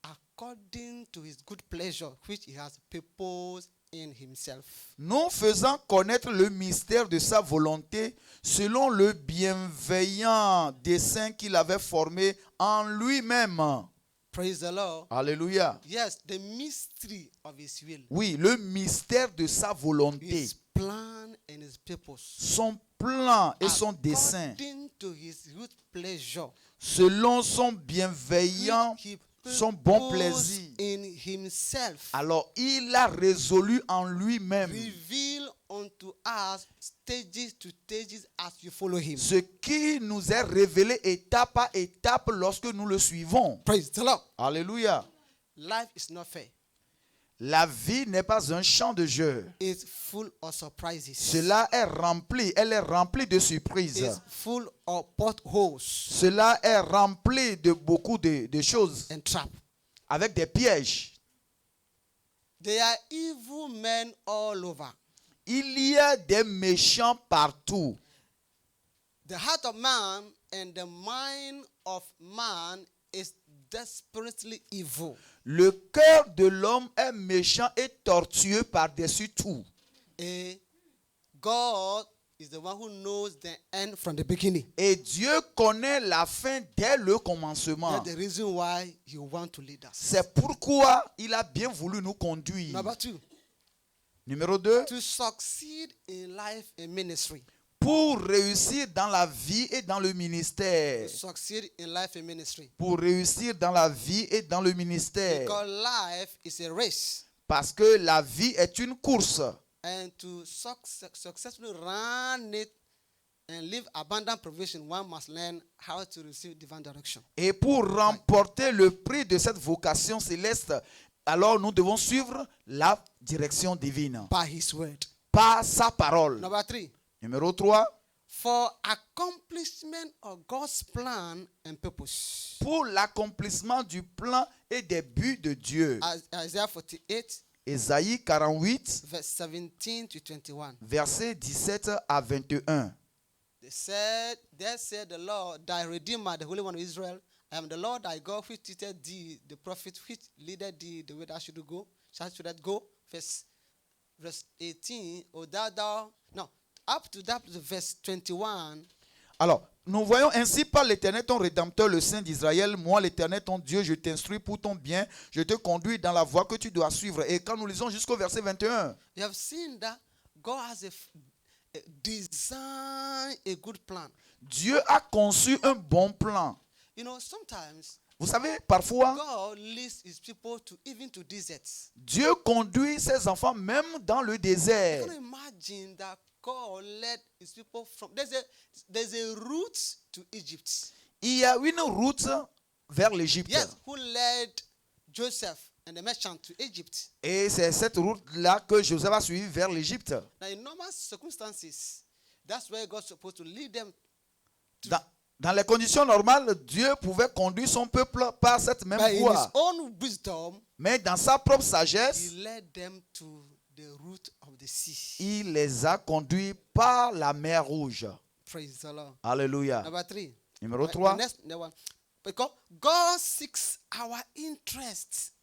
according to his good pleasure, which he has purposed in himself. Nous faisant connaître le mystère de sa volonté selon le bienveillant dessein qu'il avait formé en lui-même. Praise the Lord. Alléluia. Yes, the mystery of his will. Oui, le mystère de sa volonté, His plan and his purpose. son plan et son dessein, According to his good pleasure. selon son bienveillant, Which he son bon purposed plaisir. in himself. Alors il a résolu en lui-même Reveal unto us stages to stages as you follow him. ce qui nous est révélé étape par étape lorsque nous le suivons. Praise the Lord. Alléluia. Life is not fair. La vie n'est pas un champ de jeu. It's full of surprises. Cela est rempli, elle est remplie de surprises. It's full of potholes Cela est rempli de beaucoup de choses, and traps. avec des pièges. There are evil men all over. Il y a des méchants partout. The heart of man and the mind of man is desperately evil. Le cœur de l'homme est méchant et tortueux par-dessus tout. And God is the one who knows the end from the beginning. Et Dieu connaît la fin dès le commencement. That's the reason why he wants to lead us. C'est pourquoi il a bien voulu nous conduire. Number 2, Numéro 2, to succeed in life and ministry. pour réussir dans la vie et dans le ministère. To succeed in life and ministry. Pour réussir dans la vie et dans le ministère. Because life is a race. Parce que la vie est une course. And to successfully run it and live abundant provision, one must learn how to receive divine direction. Et pour remporter le prix de cette vocation céleste, alors nous devons suivre la direction divine. By his word. Par sa parole. Number 3, Numéro 3. for accomplishment of God's plan and purpose. Pour l'accomplissement du plan et des buts de Dieu. Isaiah 48, Ésaïe 48, verse 17 to 21. versets 17 à 21. There said the Lord, thy Redeemer, the Holy One of Israel, I am the Lord thy God, which teacheth thee, the prophet, which leadeth thee the way thou should go. Verse verse 18, or that thou, no, up to that verse 21, Alors, nous voyons ainsi par l'Éternel ton Rédempteur, le Saint d'Israël, moi l'Éternel ton Dieu, je t'instruis pour ton bien, je te conduis dans la voie que tu dois suivre. Et quand nous lisons jusqu'au verset 21, you have seen that God has a design, a good plan. Dieu a conçu un bon plan. You know, sometimes Vous savez, parfois, God leads his people to even to deserts. Dieu conduit ses enfants même dans le You désert. can imagine that God led his people from, there's a route to Egypt. Il y a une route vers l'Égypte. Yes, who led Joseph and the merchant to Egypt. Et c'est cette route-là que Joseph a suivi vers l'Égypte. Now, in normal circumstances, that's where God's supposed to lead them. Dans les conditions normales, Dieu pouvait conduire son peuple par cette même But in his voie. own wisdom, Mais dans sa propre he sagesse, led them to the route of the sea. il les a conduits par la mer Rouge. Praise the Lord. Alléluia. Number 3. Numéro The 3. next one. Because God seeks our interest.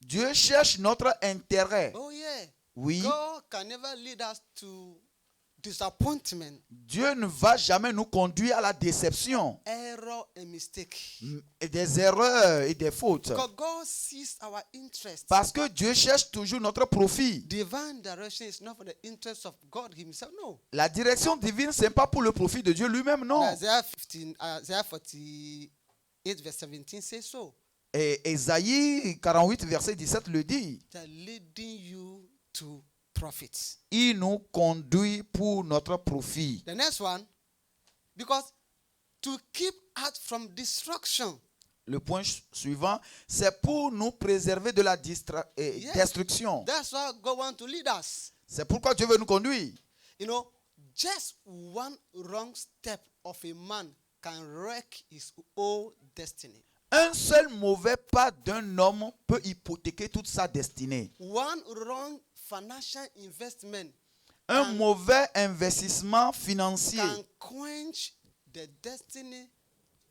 Dieu cherche notre intérêt. Oh yeah. Oui. God can never lead us to disappointment, Dieu ne va jamais nous conduire à la déception, error, and mistake. et des erreurs et des fautes. Because God sees our interest. Parce que Dieu cherche toujours notre profit. Divine direction is not for the interest of God himself. No. La direction divine, ce n'est pas pour le profit de Dieu lui-même, non. Isaiah 48 verse 17 says so. Et Ésaïe 48, verset 17 le dit. They're leading you to profit. Il nous conduit pour notre profit. The next one, because to keep us from destruction. Le point suivant, c'est pour nous préserver de la destruction. That's why God wants to lead us. C'est pourquoi Dieu veut nous conduire. You know, just one wrong step of a man can wreck his whole destiny. Un seul mauvais pas d'un homme peut hypothéquer toute sa destinée. One wrong financial investment Un mauvais investissement financier can quench the destiny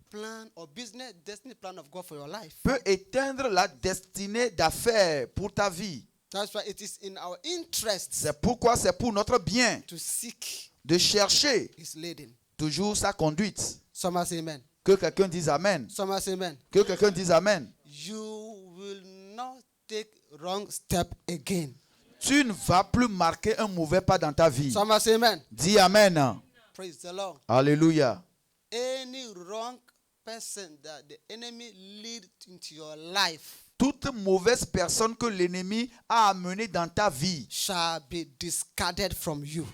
plan or business destiny plan of God for your life. peut éteindre la destinée d'affaires pour ta vie. That's why it is in our interest C'est pourquoi c'est pour notre bien to seek de chercher his leading. toujours sa conduite. Somebody say amen. Que quelqu'un dise Amen. Somebody say amen. Que quelqu'un dise Amen. You will not take wrong step again. Tu ne vas plus marquer un mauvais pas dans ta vie. Somebody say amen. Dis Amen. Praise the Lord. Alléluia. Any wrong person that the enemy lead into your life Toute mauvaise personne que l'ennemi a amenée dans ta vie shall be discarded from you.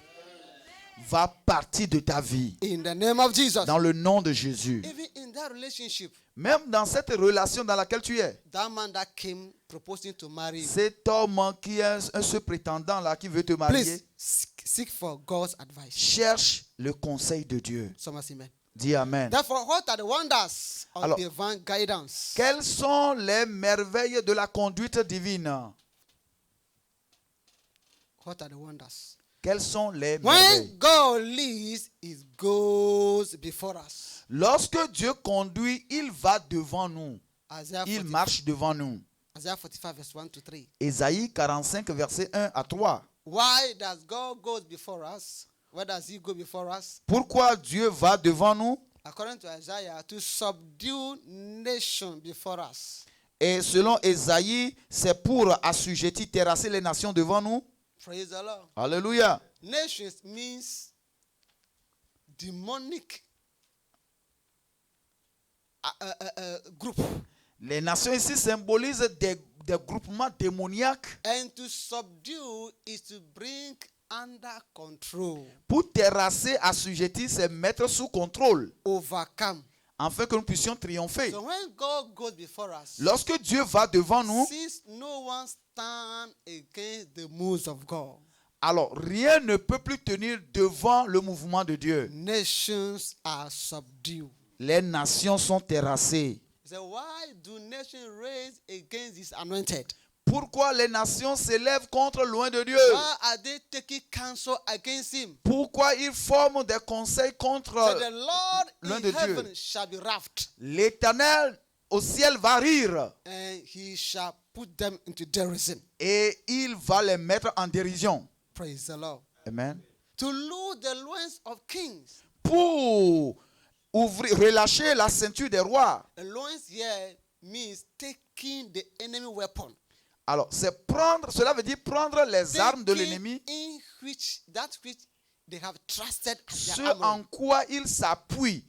va partir de ta vie. In the name of Jesus. Dans le nom de Jésus. Even in that relationship, Même dans cette relation dans laquelle tu es, that man that came proposing to marry you, cet homme qui est ce prétendant-là qui veut te marier, please seek for God's advice. cherche le conseil de Dieu. Somebody say amen. Dis Amen. Therefore, what are the wonders of Alors, divine guidance? Quelles sont les merveilles de la conduite divine? What are the wonders? Quelles sont les merveilles? When God leads, it goes before us. Lorsque Dieu conduit, il va devant nous. Isaiah Il 40 marche devant nous. Isaiah 45 verse 1 to 3. Ésaïe 45, verset 1 à 3. Why does God go before us? Where does he go before us? Pourquoi Dieu va devant nous? According to Isaiah, to subdue nation before us. Et selon Ésaïe, c'est pour assujettir, terrasser les nations devant nous. Praise the Lord. Alléluia. Nations means demonic group. Les nations ici symbolisent des groupements démoniaques. And to subdue is to bring under control. Pour terrasser, assujettir, c'est mettre sous contrôle, Overcome. afin que nous puissions triompher. So when God goes before us, Lorsque Dieu va devant nous, since no one stand against the moves of God, alors rien ne peut plus tenir devant le mouvement de Dieu. nations are subdued. Les nations sont terrassées. So why do nations raise against this anointed? Pourquoi les nations s'élèvent contre loin de Dieu? Why are they taking counsel against him? Pourquoi ils forment des conseils contre So the Lord loin in de Dieu? heaven shall be wrapped. L'Éternel au ciel va rire and he shall put them into derision. et il va les mettre en dérision. Praise the Lord. Amen. To loose the loins of kings. Pour relâcher la ceinture des rois. The loins here means taking the enemy weapon. Alors, c'est prendre, cela veut dire prendre les armes de Taking l'ennemi, in which they have trusted as ce their armor. en quoi ils s'appuient.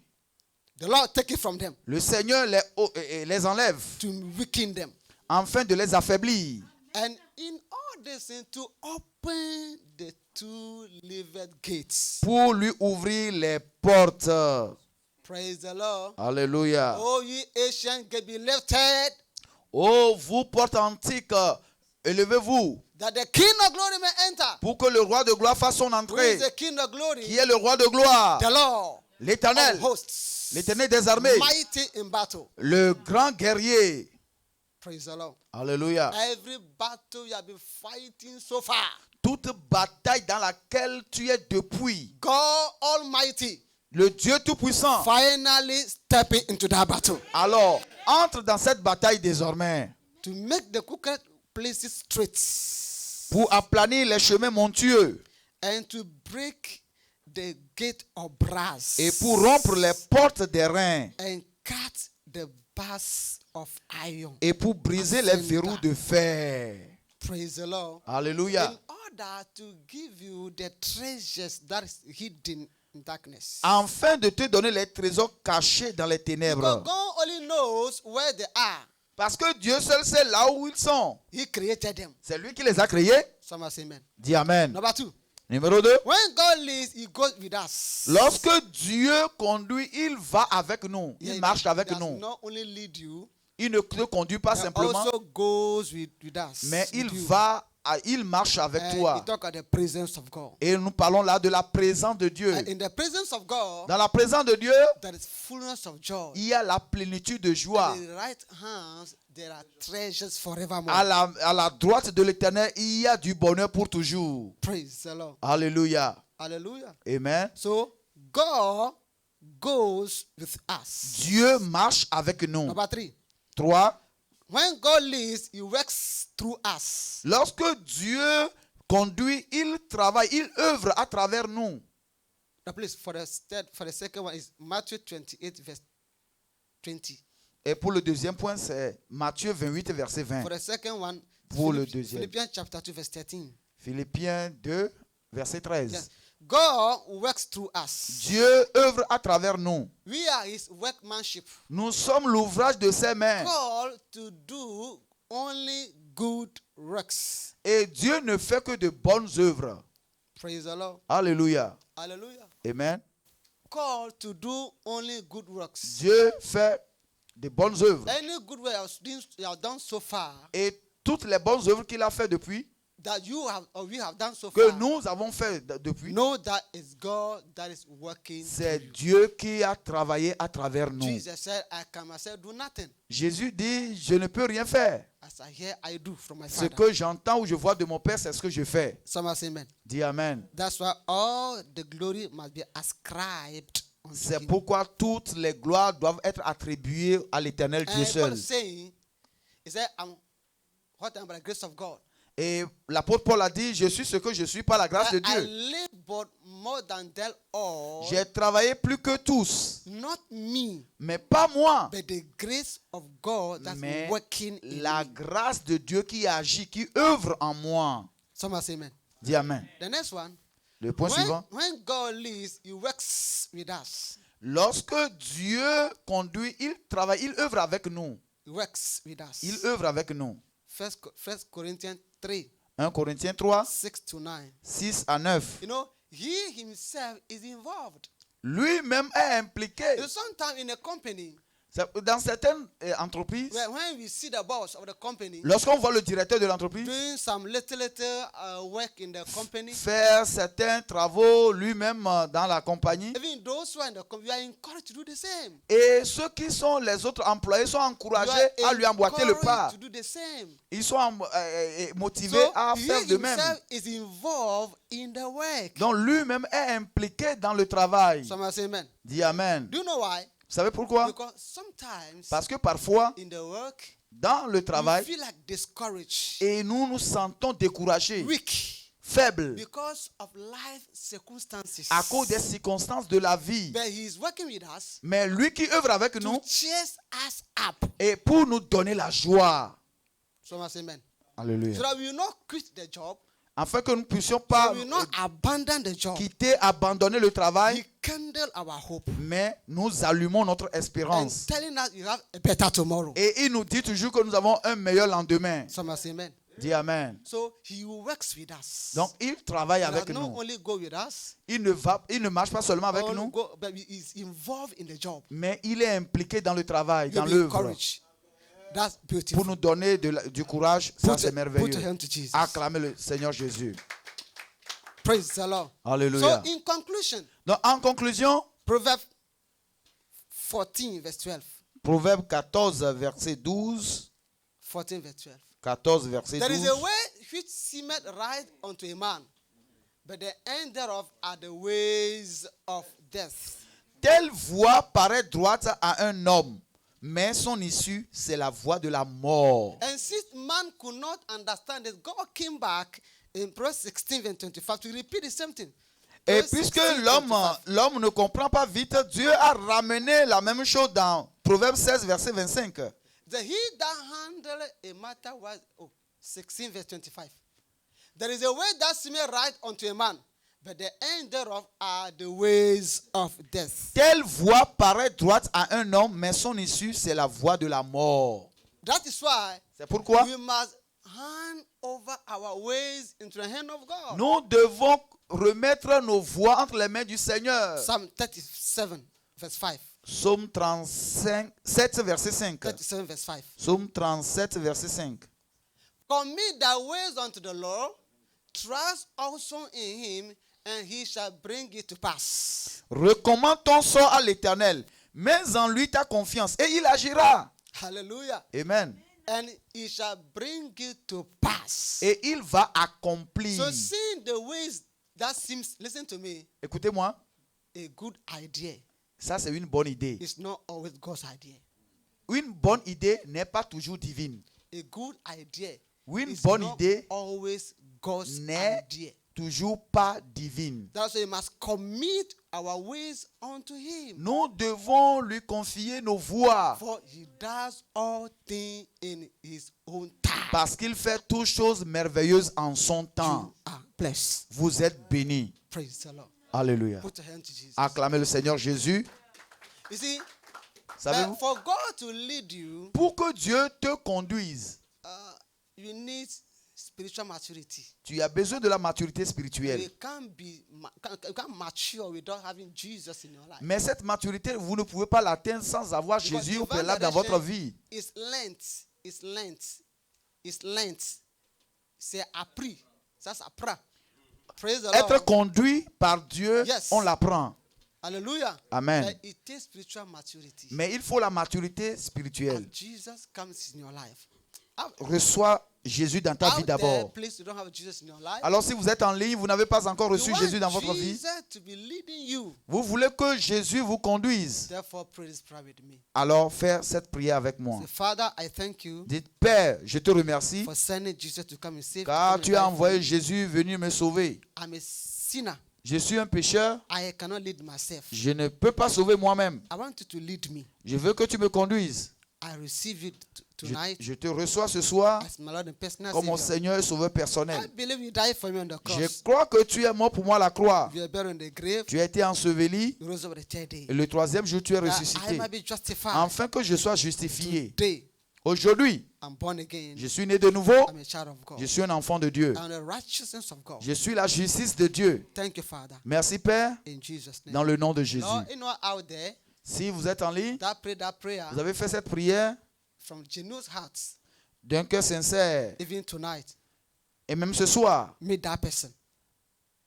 The Lord take it from them Le Seigneur les enlève to weaken them. afin de les affaiblir. And in all this, to open the two levered gates. Pour lui ouvrir les portes. Praise the Lord. Alléluia. Oh, ye ancient gate, be lifted, Oh, vous portes antiques, élevez-vous. that the King of glory may enter. Pour que le roi de gloire fasse son Who entrée. is the King of glory? Qui est le roi de gloire? The Lord L'Éternel. of hosts. L'Éternel des armées. Mighty in battle. Le grand guerrier. Praise the Lord. Alléluia. Every battle you have been fighting so far, Toute bataille dans laquelle tu es depuis. God Almighty Le Dieu Tout-Puissant. finally stepping into that battle Alors, entre dans cette bataille désormais. to make the crooked places straight Pour aplanir les chemins montueux. and to break the gate of brass Et pour rompre les portes d'airain. and cut the bars of iron. Et pour briser les verrous de fer. Praise the Lord. Alléluia. In order to give you the treasures that is hidden in darkness. Afin de te donner les trésors cachés dans les Because ténèbres. God only knows where they are. Parce que Dieu seul sait là où ils sont. He created them. C'est lui qui les a créés. Someone say amen. Dis Amen. Number 2. Numéro 2. When God leads, He goes with us. Lorsque Dieu conduit, il va avec nous. Yeah, Il marche avec does nous. not only lead you, Il ne te conduit pas He simplement, also goes with us. mais il with you. il marche avec And toi. we talk about the presence of God. Et nous parlons là de la présence de Dieu. And in the presence of God, Dans la présence de Dieu, there is fullness of joy. il y a la plénitude de joie. In the right hands, there are treasures forevermore. À la droite de l'Éternel, il y a du bonheur pour toujours. Praise the Lord. Alléluia. Hallelujah. Amen. So God goes with us. Dieu marche avec nous. Number 3. 3. When God leads, He works through us. Lorsque Dieu conduit, il travaille, il œuvre à travers nous. Now, please, for the second one is Matthew 28, verse 20. Et pour le deuxième point, c'est Matthieu 28, verset 20. For the second one, Pour le deuxième. Philippians chapter 2, verse 13. Philippiens 2, verset 13. Yes. God works through us. Dieu œuvre à travers nous. We are His workmanship, Nous sommes l'ouvrage de ses mains. called to do only good works. Et Dieu ne fait que de bonnes œuvres. Praise the Lord. Alléluia. Hallelujah. Amen. Called to do only good works. Dieu fait de bonnes œuvres. Any good work you have done so far, Et toutes les bonnes œuvres qu'il a fait depuis, that you have or we have done so que far, nous avons fait depuis, know that it's God that is working. c'est Dieu qui a travaillé à travers nous. Jesus said, I can myself do nothing. Jésus dit, je ne peux rien faire. As I hear, I do from my Ce Father. que j'entends ou je vois de mon Père, c'est ce que je fais. Someone say amen. Dis Amen. That's why all the glory must be ascribed unto C'est Him. pourquoi toutes les gloires doivent être attribuées à l'Éternel Dieu And Paul seul. is saying, he said, I'm what I'm by the grace of God. Et l'apôtre Paul a dit, je suis ce que je suis par la grâce de I Dieu. labored more than them all, J'ai travaillé plus que tous, not me, mais pas moi, but the grace of God that's mais working in la me. grâce de Dieu qui agit, qui œuvre en moi. Someone say amen. Dis Amen. The next one, Le point suivant. when God leads, He works with us. Lorsque Dieu conduit, il travaille, il œuvre avec nous. He works with us. Il œuvre avec nous. First Corinthians 3, 1 Corinthiens 3, 6 to 9. 6 à 9. You know, He Himself is involved. Lui-même est impliqué. You know, sometimes in a company, Dans certaines entreprises, when we see the boss of the company lorsqu'on voit le directeur de l'entreprise doing some little work in the company, faire certains travaux lui-même dans la compagnie, even those who are in the company, you are encouraged to do the same. et ceux qui sont les autres employés sont You encouragés are à lui emboîter le pas. encouraged to do the same. Ils sont motivés So à he faire de même. himself is involved in the work. Donc lui-même est impliqué dans le travail. Someone say amen. Dis Amen. Do you know why? Vous savez pourquoi? Because sometimes Parce que parfois, in the work, dans le we travail, feel like discouraged, et nous nous sentons découragés, weak, faibles, because of life circumstances. à cause des circonstances de la vie. But he is working with us Mais lui qui œuvre avec nous to cheer us up. est pour nous donner la joie. Someone say amen. So Alléluia. that we will not quit the job, Afin que nous ne puissions so pas we will not abandon the job. quitter, abandonner le travail, He kindle our hope mais nous allumons notre and espérance. telling us you have a better tomorrow. Et il nous dit toujours que nous avons un meilleur lendemain. Someone say amen. Dis Amen. So he works with us. Donc il travaille He avec does not nous. only go with us, Il ne marche pas seulement avec nous, but he is involved in the job. mais il est impliqué dans le travail, You'll dans be l'œuvre. encouraged. That's Pour beautiful. nous donner du courage, ça Put c'est a merveilleux. hand to Jesus. Acclamez le Seigneur Jésus. Praise the Lord. Alléluia. So in conclusion, Donc en conclusion, Proverbs 14 verse 12. Proverbe 14, verset 12. 14 verse 12. 14, verset There is a 12. way which seemeth right unto a man, but the end thereof are the ways of death. Telle voie paraît droite à un homme, mais son issue, c'est la voie de la mort. And since man could not understand it, God came back in Proverbs 16 verse 25 to repeat the same thing. Et Proverbs puisque 16, l'homme 25. ne comprend pas vite, Dieu a ramené la même chose dans Proverbe 16, verset 25. The he that handleth a matter was 16 verse 25. There is a way that seemeth right unto a man, but the end thereof are the ways of death. Telle voie paraît droite à un homme, mais son issue, c'est la voie de la mort. That is why C'est pourquoi we must hand over our ways into the hand of God. nous devons remettre nos voies entre les mains du Seigneur. Psalm 37 verse 5. Psaume 37, verset 5. 37 verse 5. Psaume 37, verset 5. Commit thy ways unto the Lord, trust also in him, and he shall bring it to pass. Recommande ton sort à l'Éternel, mets en lui ta confiance et il agira. Hallelujah. Amen. And he shall bring it to pass. Et il va accomplir. So seeing the ways that seems, listen to me, Écoutez-moi, a good idea ça c'est une bonne idée. is not always God's idea. Une bonne idée n'est pas toujours divine. A good idea Une is bonne not idée always God's n'est idea. toujours pas divine. That's why we must commit our ways unto him. Nous devons lui confier nos voies For he does all things in his own time. parce qu'il fait toutes choses merveilleuses en son temps. You are blessed. Vous êtes bénis. Praise the Lord. Alléluia. Put your hand to Jesus. Acclamez le Seigneur Jésus. You see, Savez-vous, for God to lead you, pour que Dieu te conduise, you need spiritual maturity. tu as besoin de la maturité spirituelle. You can't mature without having Jesus in your life. Mais cette maturité, vous ne pouvez pas l'atteindre sans avoir Because Jésus au divine préalable dans votre direction vie. It's Lent. It's Lent. It's Lent. C'est appris. Ça s'apprend. Praise the Être Lord. conduit par Dieu, Yes. on l'apprend. Hallelujah. Amen. But it takes spiritual maturity. Mais il faut la maturité spirituelle. And Jesus comes in your life. Reçois Jésus dans ta vie Out there, d'abord. please, you don't have Jesus in your life. Alors si vous êtes en ligne, vous n'avez pas encore You reçu want Jésus dans votre vie, Jesus to be leading you. vous voulez que Jésus vous conduise. Therefore, pray this prayer with me. Alors faire cette prière avec moi. Say, Father, I thank you Dites, Père, je te remercie for sending Jesus to come and save car come and tu as die for envoyé me. Jésus venir me sauver. I'm a sinner. Je suis un pécheur, I cannot lead myself. je ne peux pas sauver moi-même. I want you to lead me. Je veux que tu me conduises. I receive you Je, tonight je te reçois ce soir as my Lord and personal comme mon Savior. Seigneur et Sauveur I personnel. believe you died for me on the Je cross. crois que tu es mort pour moi à la croix. You were buried in the grave. Tu as été enseveli You rose up the third day. et le troisième jour tu es That I ressuscité. might be justified. Afin que je sois justifié. Today, Aujourd'hui, I'm born again. je suis né de nouveau. I'm a child of God. Je suis un enfant de Dieu. I'm the righteousness of God. Je suis la justice de Dieu. Thank you, Father. Merci Père, In Jesus' name. dans le nom de Jésus. Lord, anyone out there Si vous êtes en ligne, that prayed that prayer vous avez fait cette prière from genuine hearts, d'un cœur sincère. even tonight, Et même ce soir, meet that person.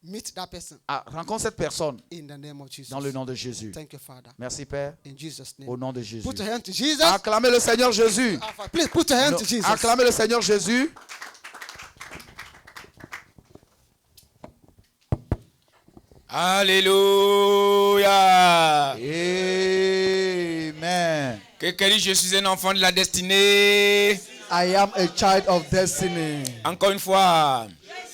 Meet that person rencontre cette personne in the name of Jesus. dans le nom de Jésus. Thank you, Father. Merci Père, In Jesus' name. au nom de Jésus. Put your hand to Jesus. Acclamez le Seigneur Jésus. Please put your hand to Jesus. Acclamez le Seigneur Jésus. Alléluia. Et Quelqu'un dit, je suis un enfant de la destinée. I am a child of destiny. Encore une fois.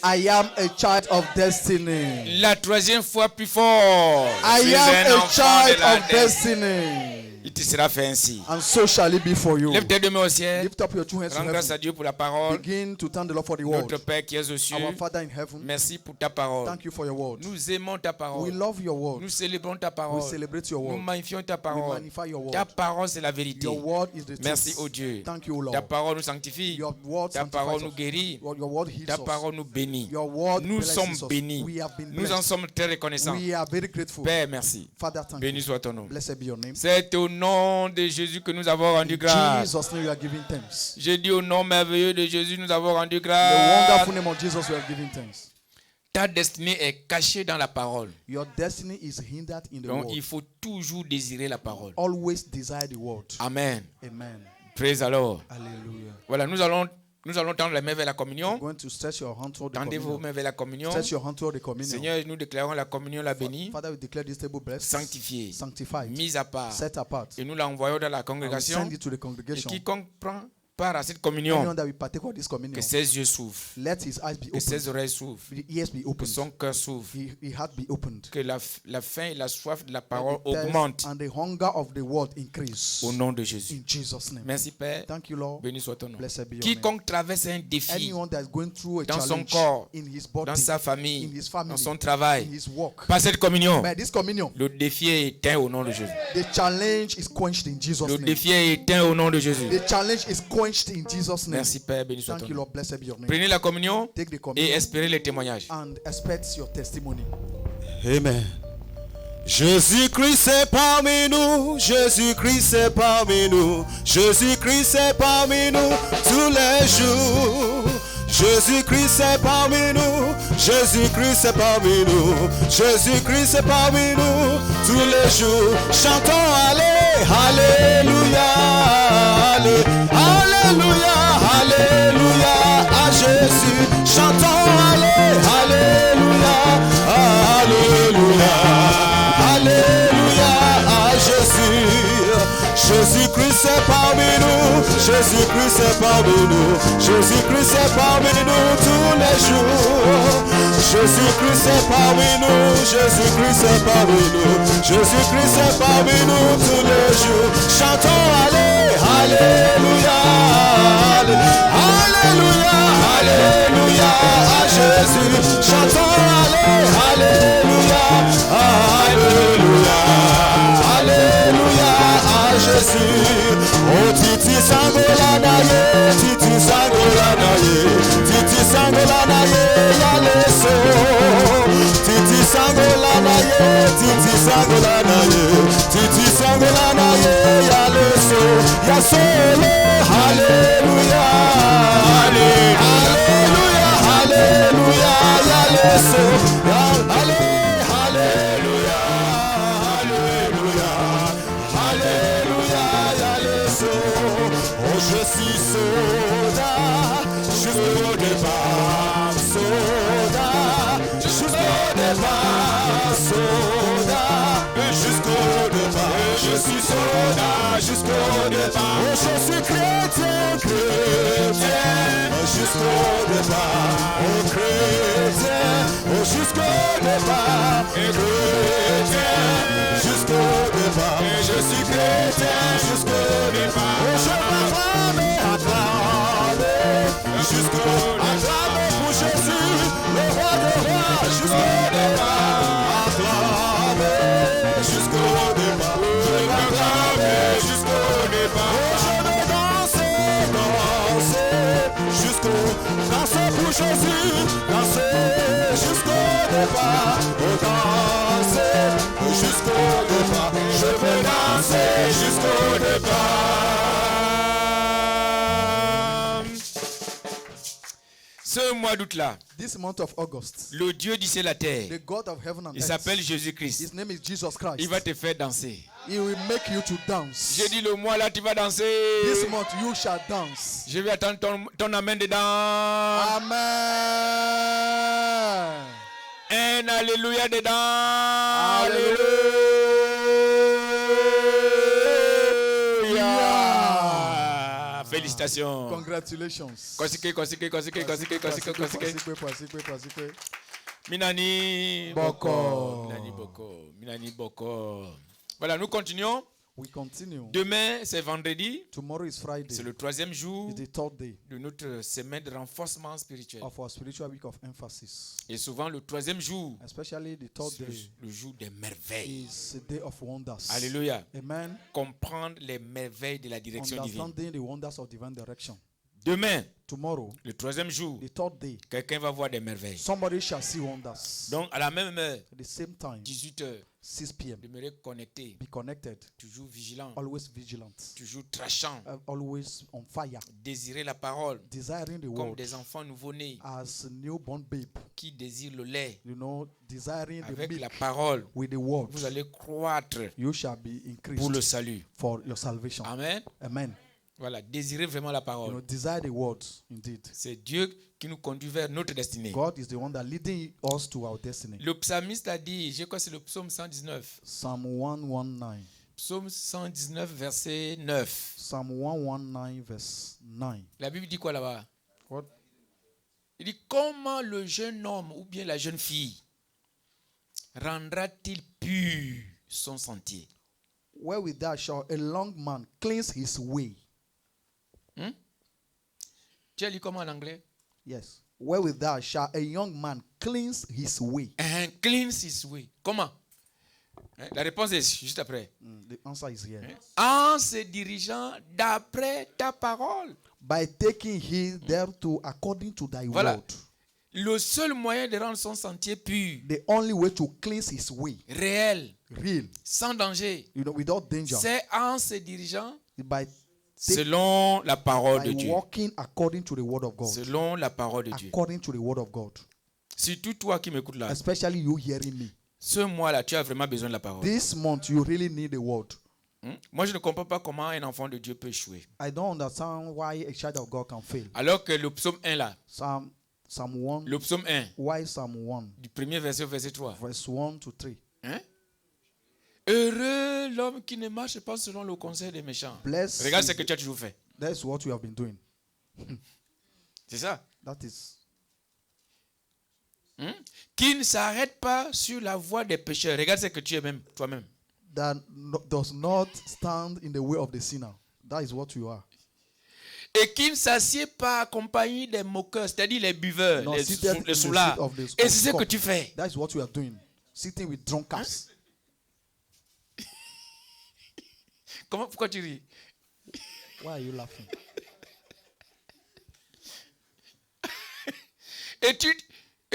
I am a child of destiny. La troisième fois plus fort. I Je suis am un a enfant child de la of destiny. Il te sera fait ainsi. And so shall it be for you. Lève tes deux mains au ciel. Lift up your two hands to Rends grâce à heaven. Dieu pour la parole. Begin to thank the Lord for the word. Notre Père qui es aux cieux. Our Father in heaven, Merci pour ta parole. thank you for your word. Nous aimons ta We parole. love your word. Nous célébrons ta We parole. celebrate your Nous word. magnifions ta We parole. magnify your Ta word. parole, c'est la vérité. Your word is the Merci, truth. ô Dieu. Thank you, Ta Lord. parole nous sanctifie. Your word Ta parole sanctifies nous us. guérit. Your word heals Ta us. parole nous bénit. Your word Nous blesses sommes us. bénis. We have been Nous en blessed. sommes très reconnaissants. We are very grateful. Père, merci. Father, thank Béni you. soit ton nom. Blessed be your name. C'est au nom de Jésus que nous avons rendu In grâce. Jesus' name we are giving thanks. J'ai dit au nom merveilleux de Jésus, nous avons rendu The grâce. wonderful name of Jesus we are giving thanks. Ta destinée est cachée dans la parole. Your destiny is hindered in the Donc word. il faut toujours désirer la parole. Always desire the word. Amen. Amen. Praise alors. Hallelujah. Voilà, nous allons tendre les mains vers la communion. You're going to stretch your hand toward the Tendez vos communion. mains vers la communion. Stretch your hand toward the communion. Seigneur, nous déclarons la communion la bénie, Father, we declare this table blessed, sanctifiée, sanctified, mise à part. set apart. Et nous l'envoyons dans la And we congrégation. send it to the Et congregation. quiconque prend part à cette communion, Anyone that will partake of this communion, que ses yeux s'ouvrent, let his eyes be que ses opened, oreilles s'ouvrent, the ears be que opened, son cœur s'ouvre, his heart be opened, que la faim et la soif de la that parole the thirst augmentent and the hunger of the word increase. au nom de Jésus. In Jesus' name. Merci Père, Thank you, Lord. béni soit ton nom. Blessed be your name. Quiconque traverse un défi Anyone that is going through a dans son challenge corps, in his body, dans sa in famille, his family, dans son in travail, his work, par cette communion, by this communion, le défi est éteint au nom de Jésus. the challenge is quenched in Jesus' Le name. défi est éteint au nom de Jésus. The challenge is quenched in Jesus' name. Merci Père, béni soit ton Thank you, nom. Lord. Blessed be your name. Prenez la communion Take the et communion espérez les témoignages. and expect your testimony. Amen. Jésus-Christ est parmi nous, Jésus-Christ est parmi nous, Jésus-Christ est parmi nous tous les jours. Jésus-Christ est parmi nous, Jésus-Christ est parmi nous, Jésus-Christ est parmi nous tous les jours. Chantons allez, alléluia, allez, alléluia, alléluia à Jésus. Chantons allez, alléluia, alléluia, alléluia à Jésus. Jésus-Christ est parmi nous, Jésus-Christ est parmi nous, Jésus-Christ est parmi nous tous les jours. Jésus-Christ est parmi nous, Jésus-Christ est parmi nous, Jésus-Christ est parmi nous tous les jours. Chantons allez, alléluia, alléluia, alléluia à Jésus. Chantons allez, alléluia, alléluia, alléluia à Jésus. Oh titi sangola naye, titi sangola naye, titi sangola naye, yaleso. Titi sangola naye, titi sangola naye, titi sangola naye, yaleso. Yasolo, alléluia, alléluia, alléluia, yaleso. Alléluia, alléluia, alléluia, yaleso. Oh je suis soldat, jusqu'au départ, soldat, jusqu'au départ, soldat, jusqu'au départ, je suis soldat, jusqu'au départ. Oh je suis chrétien, chrétien, jusqu'au départ, oh chrétien, oh jusqu'au départ, et chrétien, jusqu'au départ, et je suis chrétien, jusqu'au départ. Oh je m'acclame, acclame, jusqu'au acclame pour Jésus, le roi des rois, jusqu'au départ, acclame, jusqu'au départ, je m'acclame, jusqu'au départ. Oh je vais danser, danser, jusqu'au, danser pour Jésus, danser jusqu'au départ, oh danser jusqu'au départ, je veux danser jusqu'au départ. Ce mois d'août-là, This month of August, le Dieu du ciel et la terre, the God of heaven and il earth, s'appelle Jésus-Christ. his name is Jesus Christ. Il va te faire danser. He will make you to dance. J'ai dit le mois là, tu vas danser. This month you shall dance. Je vais attendre ton amen dedans. Amen. Un alléluia dedans. Alléluia. Félicitations. Congratulations. Kosike. Minani Boko. Minani Boko. Voilà, nous continuons. We continue. Demain, c'est vendredi. Tomorrow is Friday. C'est le 3e jour It's the third day de notre semaine de renforcement spirituel. of our spiritual week of emphasis. Et souvent, le 3e jour, Especially the third c'est day le jour des merveilles. is a day of wonders. Alléluia. Amen. Comprendre les merveilles de la direction divine. Understanding the wonders of divine direction. Demain, Tomorrow, le 3e jour, the third day, quelqu'un va voir des merveilles. somebody shall see wonders. Donc, à la même heure, At the same time, 18h, 6 p.m. demeurer connecté, Be connected, toujours vigilant, always vigilant, toujours trachant, always on fire, désirer la parole desiring the comme word des enfants nouveau-nés as a newborn babe. qui désirent le lait. Desiring the Avec la milk parole, with the word. vous allez croître You shall be pour le increased salut. for your salvation. Amen. Amen. Voilà, désirez vraiment la parole. Desire the word indeed. C'est Dieu qui nous conduit vers notre destinée. God is the one that leading us to our destiny. Le psalmiste a dit, je crois que c'est le psaume 119. Psalm 119. Psaume 119, verset 9. Psalm 119 verse 9. La Bible dit quoi là-bas? What? Il dit, comment le jeune homme ou bien la jeune fille rendra-t-il pur son sentier? Wherewith thou shall a long man cleanse his way. Tu as lu comment en anglais? Yes. Wherewith thou shall a young man cleanse his way. Cleanse his way. Comment? La réponse est juste après. The answer is here. En se dirigeant d'après ta parole. By taking heed thereto according to thy Voilà. word. Le seul moyen de rendre son sentier pur, The only way to cleanse his way, réel, real, sans danger, without danger, c'est en se dirigeant by selon la parole de Dieu. walking according to the word of God. Selon la parole de Dieu. According to the word of God. Surtout toi qui m'écoutes là. Especially you hearing me. Ce mois-là, tu as vraiment besoin de la parole. This month you really need the word. Moi, je ne comprends pas comment un enfant de Dieu peut échouer. I don't understand why a child of God can fail. Alors que le psaume 1 là, Psalm 1. le psaume 1, Why Psalm 1? du premier verset au verset 3. Verse 1 to 3. Hein? Heureux l'homme qui ne marche pas selon le conseil des méchants. Blessed Regarde is- ce que tu as toujours fait. That's what you have been doing. C'est ça. That is Qui ne s'arrête pas sur la voie des pécheurs. Regarde ce que tu es même, toi-même. that does not stand in the way of the sinner. That is what you are. Et qui ne s'assied pas accompagné des moqueurs, c'est-à-dire les buveurs, Not les, seated in the les seat soulards. of the Et c'est ce que scoff. tu fais. That is what you are doing. Sitting with drunkards. Pourquoi tu ris? Why are you laughing? Et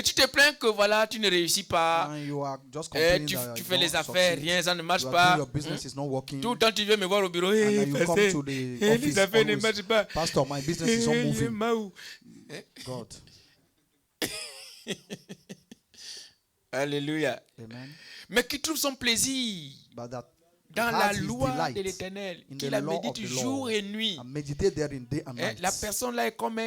tu te plains que voilà, tu ne réussis pas. And you are just Et complaining that tu you fais les don't affaires, succeed. rien, ça ne marche You are pas. doing your business is not working. Tout le temps, tu viens me voir au bureau. And Hey, then you come pasteur, to the les office affaires ne always, marchent pas. Pastor, my business is not Hey, moving. Maou. God. Alléluia. Amen. Mais qui trouve son plaisir But that dans has la his loi delight de l'Éternel, in qui the la law of médite the jour Lord et nuit. and meditate therein day and night. La personne là est comme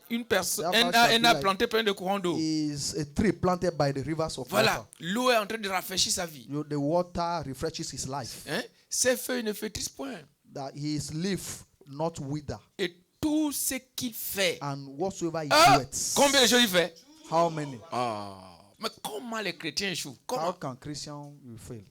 une personne, Therefore un shall be a like- planté plein de courants d'eau. Is a tree planted by the rivers of Voilà, water. l'eau est en train de rafraîchir sa vie. The water refreshes his life. Ses feuilles ne flétrissent point. That his leaf not wither. Et tout ce qu'il fait. And whatsoever he doeth. Combien de choses il fait? How many? Mais comment les chrétiens échouent? How Comment? can Christian will fail?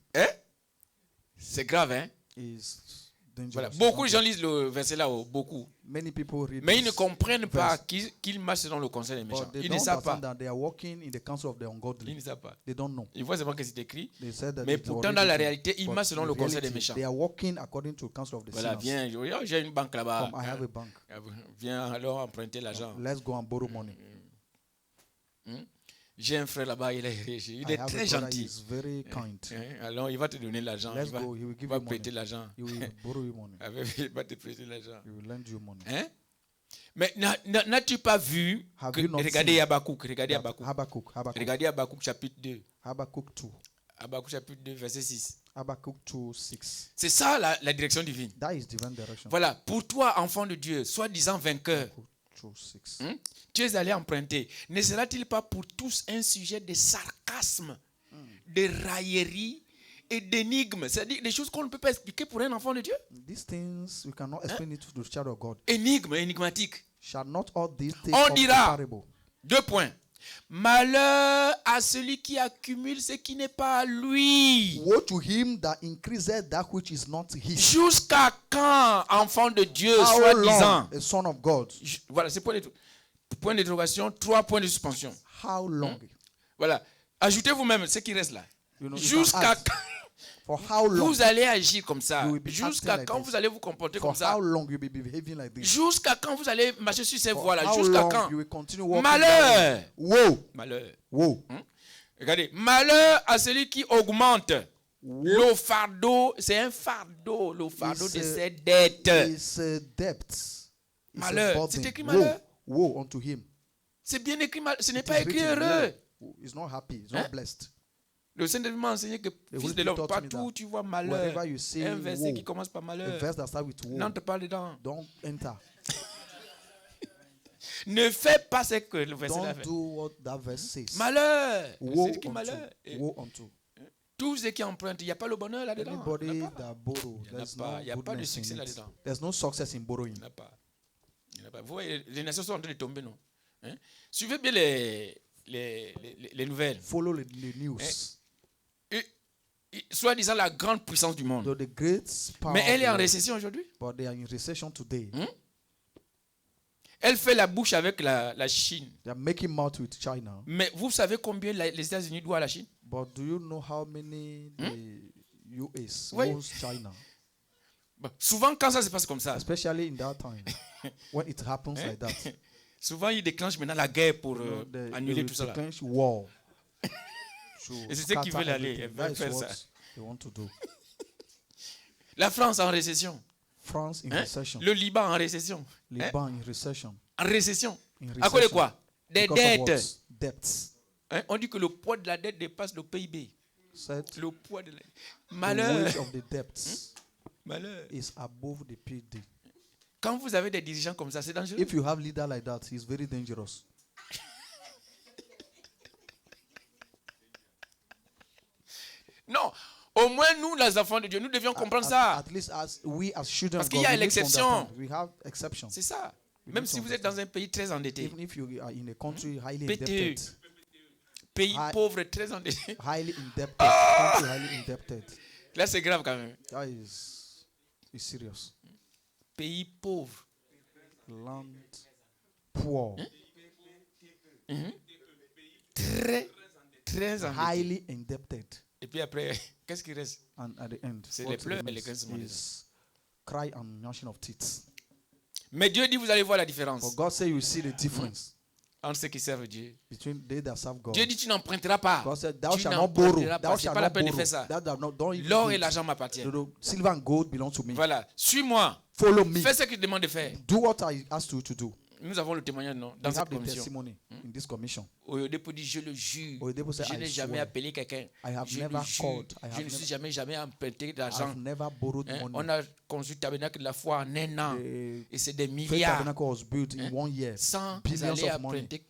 C'est grave, hein? Is dangerous. Voilà. Beaucoup de gens lisent le verset là, beaucoup. Many people read Mais ils ne this comprennent pas verse, qu'ils marchent selon le conseil des méchants. but they Ils ne don't savent pas. understand that they are walking in the counsel of the Ils ungodly. ne savent pas. They don't know. Ils voient seulement que c'est écrit. They said that Mais it's pourtant, already dans la written. réalité, ils But marchent selon in le conseil des reality, méchants. they are walking according to the counsel of the Voilà, sinners. viens, j'ai une banque là-bas. Come, I have a bank. Viens alors emprunter l'argent. Let's go and borrow money. J'ai un frère là-bas, il est riche. Il I est have très a brother, gentil. he's very kind. Alors, il va te donner l'argent. Let's Il va, go, he will give va you prêter money. l'argent. He will borrow you money. Il va te prêter l'argent. He will lend you money. Hein? Mais n'as-tu pas vu Have que, you not regardez seen Habakkuk, regardez Habakkuk. Habakkuk. Regardez Habakkuk chapitre 2. Habakkuk 2. Habakkuk chapitre 2, verset 6. Habakkuk 2, 6. C'est ça la direction divine. That is divine direction. Voilà, pour toi, enfant de Dieu, soi-disant vainqueur, Habakkuk 2, 6. tu es allé emprunter. Ne sera-t-il pas pour tous un sujet de sarcasme, de raillerie et d'énigmes. C'est-à-dire des choses qu'on ne peut pas expliquer pour un enfant de Dieu. These things, we cannot explain it to the child of God. Énigmes, énigmatiques. Shall not all these things On come dira. comparable? 2 points. Malheur à celui qui accumule ce qui n'est pas à lui. Woe to him that increaseth that which is not his. Jusqu'à quand, enfant de Dieu, How soi-disant? long, a son of God? Voilà, c'est point d'interrogation, 3 points de suspension. How long? Voilà. Ajoutez vous-même ce qui reste là. You know, you Jusqu'à can ask, quand for how long? vous allez agir comme ça? You will be Jusqu'à acting like quand this. vous allez vous comporter For comme ça? how long you will be behaving like this? Jusqu'à quand vous allez marcher sur ces For voies-là? how Jusqu'à long quand? you will continue walking Malheur! that way? Woe! Malheur. Woe! Regardez, malheur à celui qui augmente. Le fardeau, c'est un fardeau, le fardeau de ses dettes. It's a debt. It's Malheur. a burden. C'est écrit malheur. Woe unto him. C'est bien écrit, ce n'est It pas is écrit written, heureux. woe. He's not happy. He's Hein? not blessed. Le Saint-Esprit m'a enseigné que, Holy fils de Spirit l'homme, taught me partout that tu vois malheur, wherever you see un verset woe, qui commence par A malheur, verse that starts with woe. n'entre pas dedans. Don't enter. Ne fais pas ce que le verset là Don't fait. do what that verse says. Malheur. Woe C'est écrit malheur. unto. Et Woe unto. tous ceux qui empruntent, il n'y a pas le bonheur là-dedans. Anybody that borrow, Il n'y there's a no pas de goodness succès in it. là-dedans. There's no success in borrowing. Il n'y en a pas. Il n'y en a pas. Vous voyez, les nations sont en train de tomber, non? Hein? Suivez bien les nouvelles. Follow the news. Soi-disant la grande puissance du monde. The great power Mais elle est en of the world, récession aujourd'hui. but they are in recession today. Elle fait la bouche avec la Chine. They are making mouth with China. Mais vous savez combien les États-Unis doivent à la Chine? But do you know how many the US Oui. owns China? Bon, souvent, quand ça se passe comme ça, Especially in that time, when it happens like that. souvent ils déclenchent maintenant la guerre pour You know, annuler they tout ça. Là. declench war. Et c'est ce qu'ils veulent aller. Ils veulent faire ça. They want to do. La France en récession. France in Hein? recession. Le Liban en récession. Liban in recession. En récession. In À cause de recession. quoi? Des Because of dettes. what? Debts. Hein? On dit que le poids de la dette dépasse le PIB. Said Le poids de la the malheur. wage of the debts Malheur. is above the PD. Quand vous avez des dirigeants comme ça, c'est dangereux. If you have leader like that, he's very dangerous. Non. Au moins, nous, les enfants de Dieu, nous devions comprendre ça. At least as we as children Parce of qu'il God, y a we need to l'exception. understand. We have exceptions. C'est ça. We Même need si to vous êtes dans un pays très endetté, Even if you are in a country highly PTE. indebted, pays Hi- pauvre, très endetté. highly indebted, country highly indebted, Là, c'est grave quand même. that is serious. Pays pauvre. Land poor, Très, très endetté. highly indebted, Et puis après, qu'est-ce qui reste? and at the end, C'est what les pleurs et remains les grincements des is cry and gnashing of teeth. Mais Dieu dit, vous allez voir la différence For God say you see the difference entre ceux qui servent Dieu. between they that serve God. Dieu dit, tu n'emprunteras pas. God said, "Thou Tu shalt not borrow. n'emprunteras pas. Thou C'est shalt pas la not peine de borrow. faire ça. That thou not- don't even L'or do et it. l'argent m'appartiennent. Silver and gold belong to me. Voilà. Suis-moi. Follow me. Fais ce qu'il te demande de faire. Do what I asked you to do." Nous avons le témoignage, non? Dans We cette have the commission. testimony in this commission. Oyedepo dit, je le jure. Oyedepo said, Je "I n'ai jamais swear, appelé quelqu'un. I have Je never le jure. called. I Je have ne suis never, jamais emprunté d'argent. I've never borrowed Hein, money. on a construit le tabernacle de la foi en un an. The Et c'est des Faith milliards. Tabernacle was built in 1 year. Sans Billions aller of money. emprunter.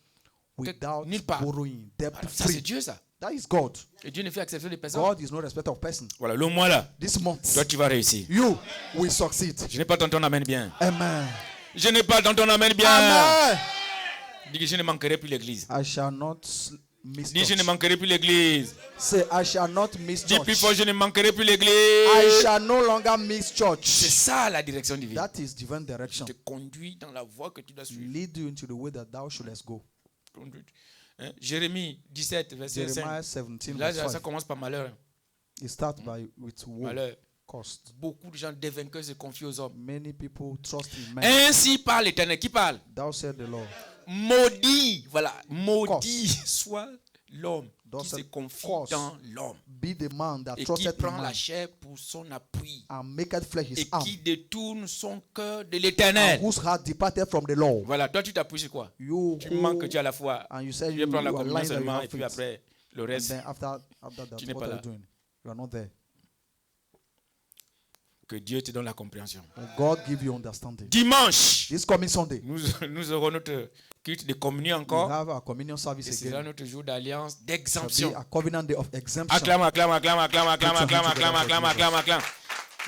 Without nulle part. borrowing, debt Alors, ça, c'est free. Dieu, ça. That is God. Et Dieu ne fait accepter des personnes. God is no respect of person. Voilà, le mois là. This month, Toi, tu vas réussir. you will succeed. Je n'ai pas entendu ton amen bien. Amen. Je n'ai pas entendu ton amen bien. Amen. Dis que je ne manquerai plus l'église. I shall not miss Dis, je ne church. manquerai plus l'église. Say, I shall not miss Dis plus fort, church. je ne manquerai plus I l'église. shall no longer miss C'est church. ça la direction divine. That is divine direction. Te conduit dans la voie que tu dois suivre. Lead you into the way that thou shouldest go. Conduit. Hein? Jérémie 17, verset Jeremiah 5. 17, Là, verse ça 5. commence par malheur. It starts with woe, Malheur. cost. Beaucoup de gens dévainqueurs se confient aux hommes. Many people trust in men. Ainsi parle l'Éternel. Qui parle? Thou said the Lord. Maudit, voilà, maudit soit l'homme Thus qui se said, confie curse dans l'homme Be the man that et qui trusted in prend la man chair pour son appui and maketh flesh his et arm, qui détourne son cœur de and l'Éternel. whose heart departed from the Lord. Voilà, toi tu t'appuies sur quoi? You Tu who- manques que tu as la foi. and you say Tu you, vais prendre la you are communion lying that you seulement have et puis faith. après le And reste. then after that, Tu n'es what pas are là. you doing? You are not there. Que Dieu te donne la compréhension. May God give you understanding. Dimanche, This coming Sunday, nous aurons notre culte de communion we encore. have our communion service Et c'est là again. notre jour d'alliance, Shall be d'exemption. a covenant day of exemption. Acclame, acclame, acclame, acclame, acclame, acclame, acclame, acclame, acclame, acclame.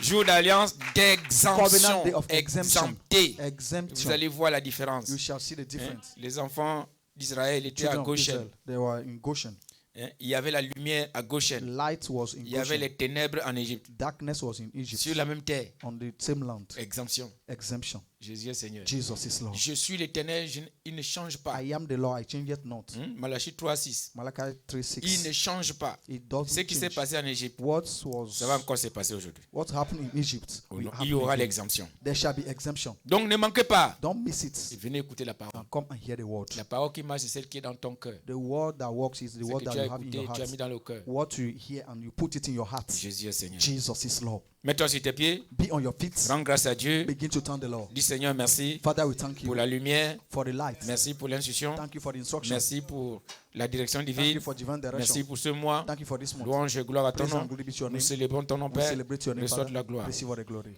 Jour d'alliance, Covenant d'exemption. day of exemption. Exempté. Vous Exemption. allez voir la différence. You shall see the Hein, difference. Les enfants d'Israël étaient à Children of Goshen. Israel, they were in Goshen. Hein, il y avait la lumière à Goshen. Light was in Il y avait Goshen. les ténèbres en Égypte. Darkness was in Egypt. Sur la même terre. On the same land. Exemption. Exemption. Jésus est Seigneur. Jesus is Lord. Je suis l'Éternel, il ne change pas. I am the Lord, I change it not. Malachie 3:6. Malachi Il 3:6. ne change pas. It doesn't Ce qui s'est change. passé en Égypte, What ça va encore se passer aujourd'hui. happened in Egypt? will happen Il y aura again. l'exemption. There shall be exemption. Donc ne manquez pas. Don't miss Et it. venez écouter la parole. And come and hear the word. La parole qui marche, c'est celle qui est dans ton cœur. The word that works is the C'est word que that tu as you have in écouté, your tu as mis heart. dans le cœur. What you hear and you put it in your heart. Jésus est Seigneur. Jesus is Lord. Mets-toi sur tes pieds. Be on your feet. Rends grâce à Dieu. Begin to thank the Lord. Dis Seigneur, merci Father, we thank pour you la lumière. for the light. Merci pour l'instruction. Thank you for the instruction. Merci pour la direction Thank divine. you for divine Merci direction. pour ce mois. Thank you for this month. Louange et gloire à ton Praise and nom. glory be to your Nous name. célébrons ton nom, We Père. celebrate your name, Reçois Father. de la gloire. Receive all the glory.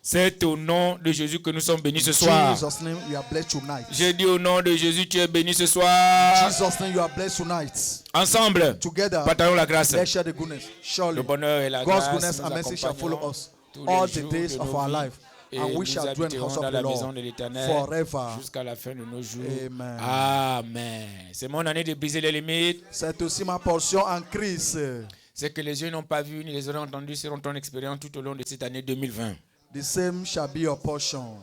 C'est au nom de Jésus que nous sommes bénis ce In soir. Jesus' name, we are blessed tonight. J'ai dit au nom de Jésus, tu es béni ce In soir. Jesus' name, you are blessed tonight. Ensemble, Together, partagons la grâce. let's share the goodness. Le Surely, bonheur et la God's grâce goodness nous and mercy shall follow accompagneront us tous all les the jours days de of nos our vies. life, Et and we nous shall dwell in the house habiterons of dans the la maison Lord de l'Éternel forever. jusqu'à la fin de nos jours. Amen. Amen. C'est mon année de briser les limites. C'est aussi ma portion en Christ. C'est que les yeux n'ont pas vu ni les oreilles entendues seront ton expérience tout au long de cette année 2020. The same shall be your portion.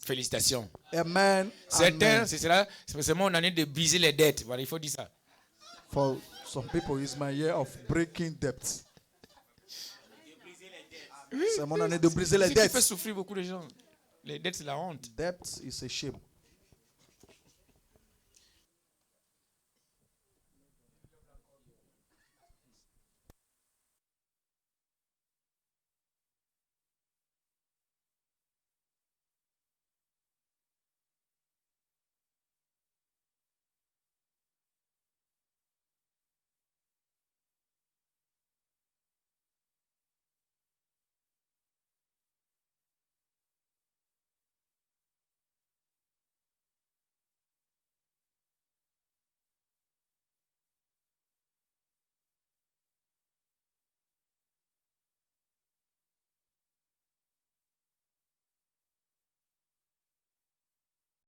Félicitations. Amen. Certains, Amen. c'est mon année de briser les dettes. Voilà, il faut dire ça. For some people, it's my year of breaking debts. C'est mon année de briser les Ce qui fait dettes. souffrir beaucoup de gens. Les dettes, c'est la honte. Debt is a shame.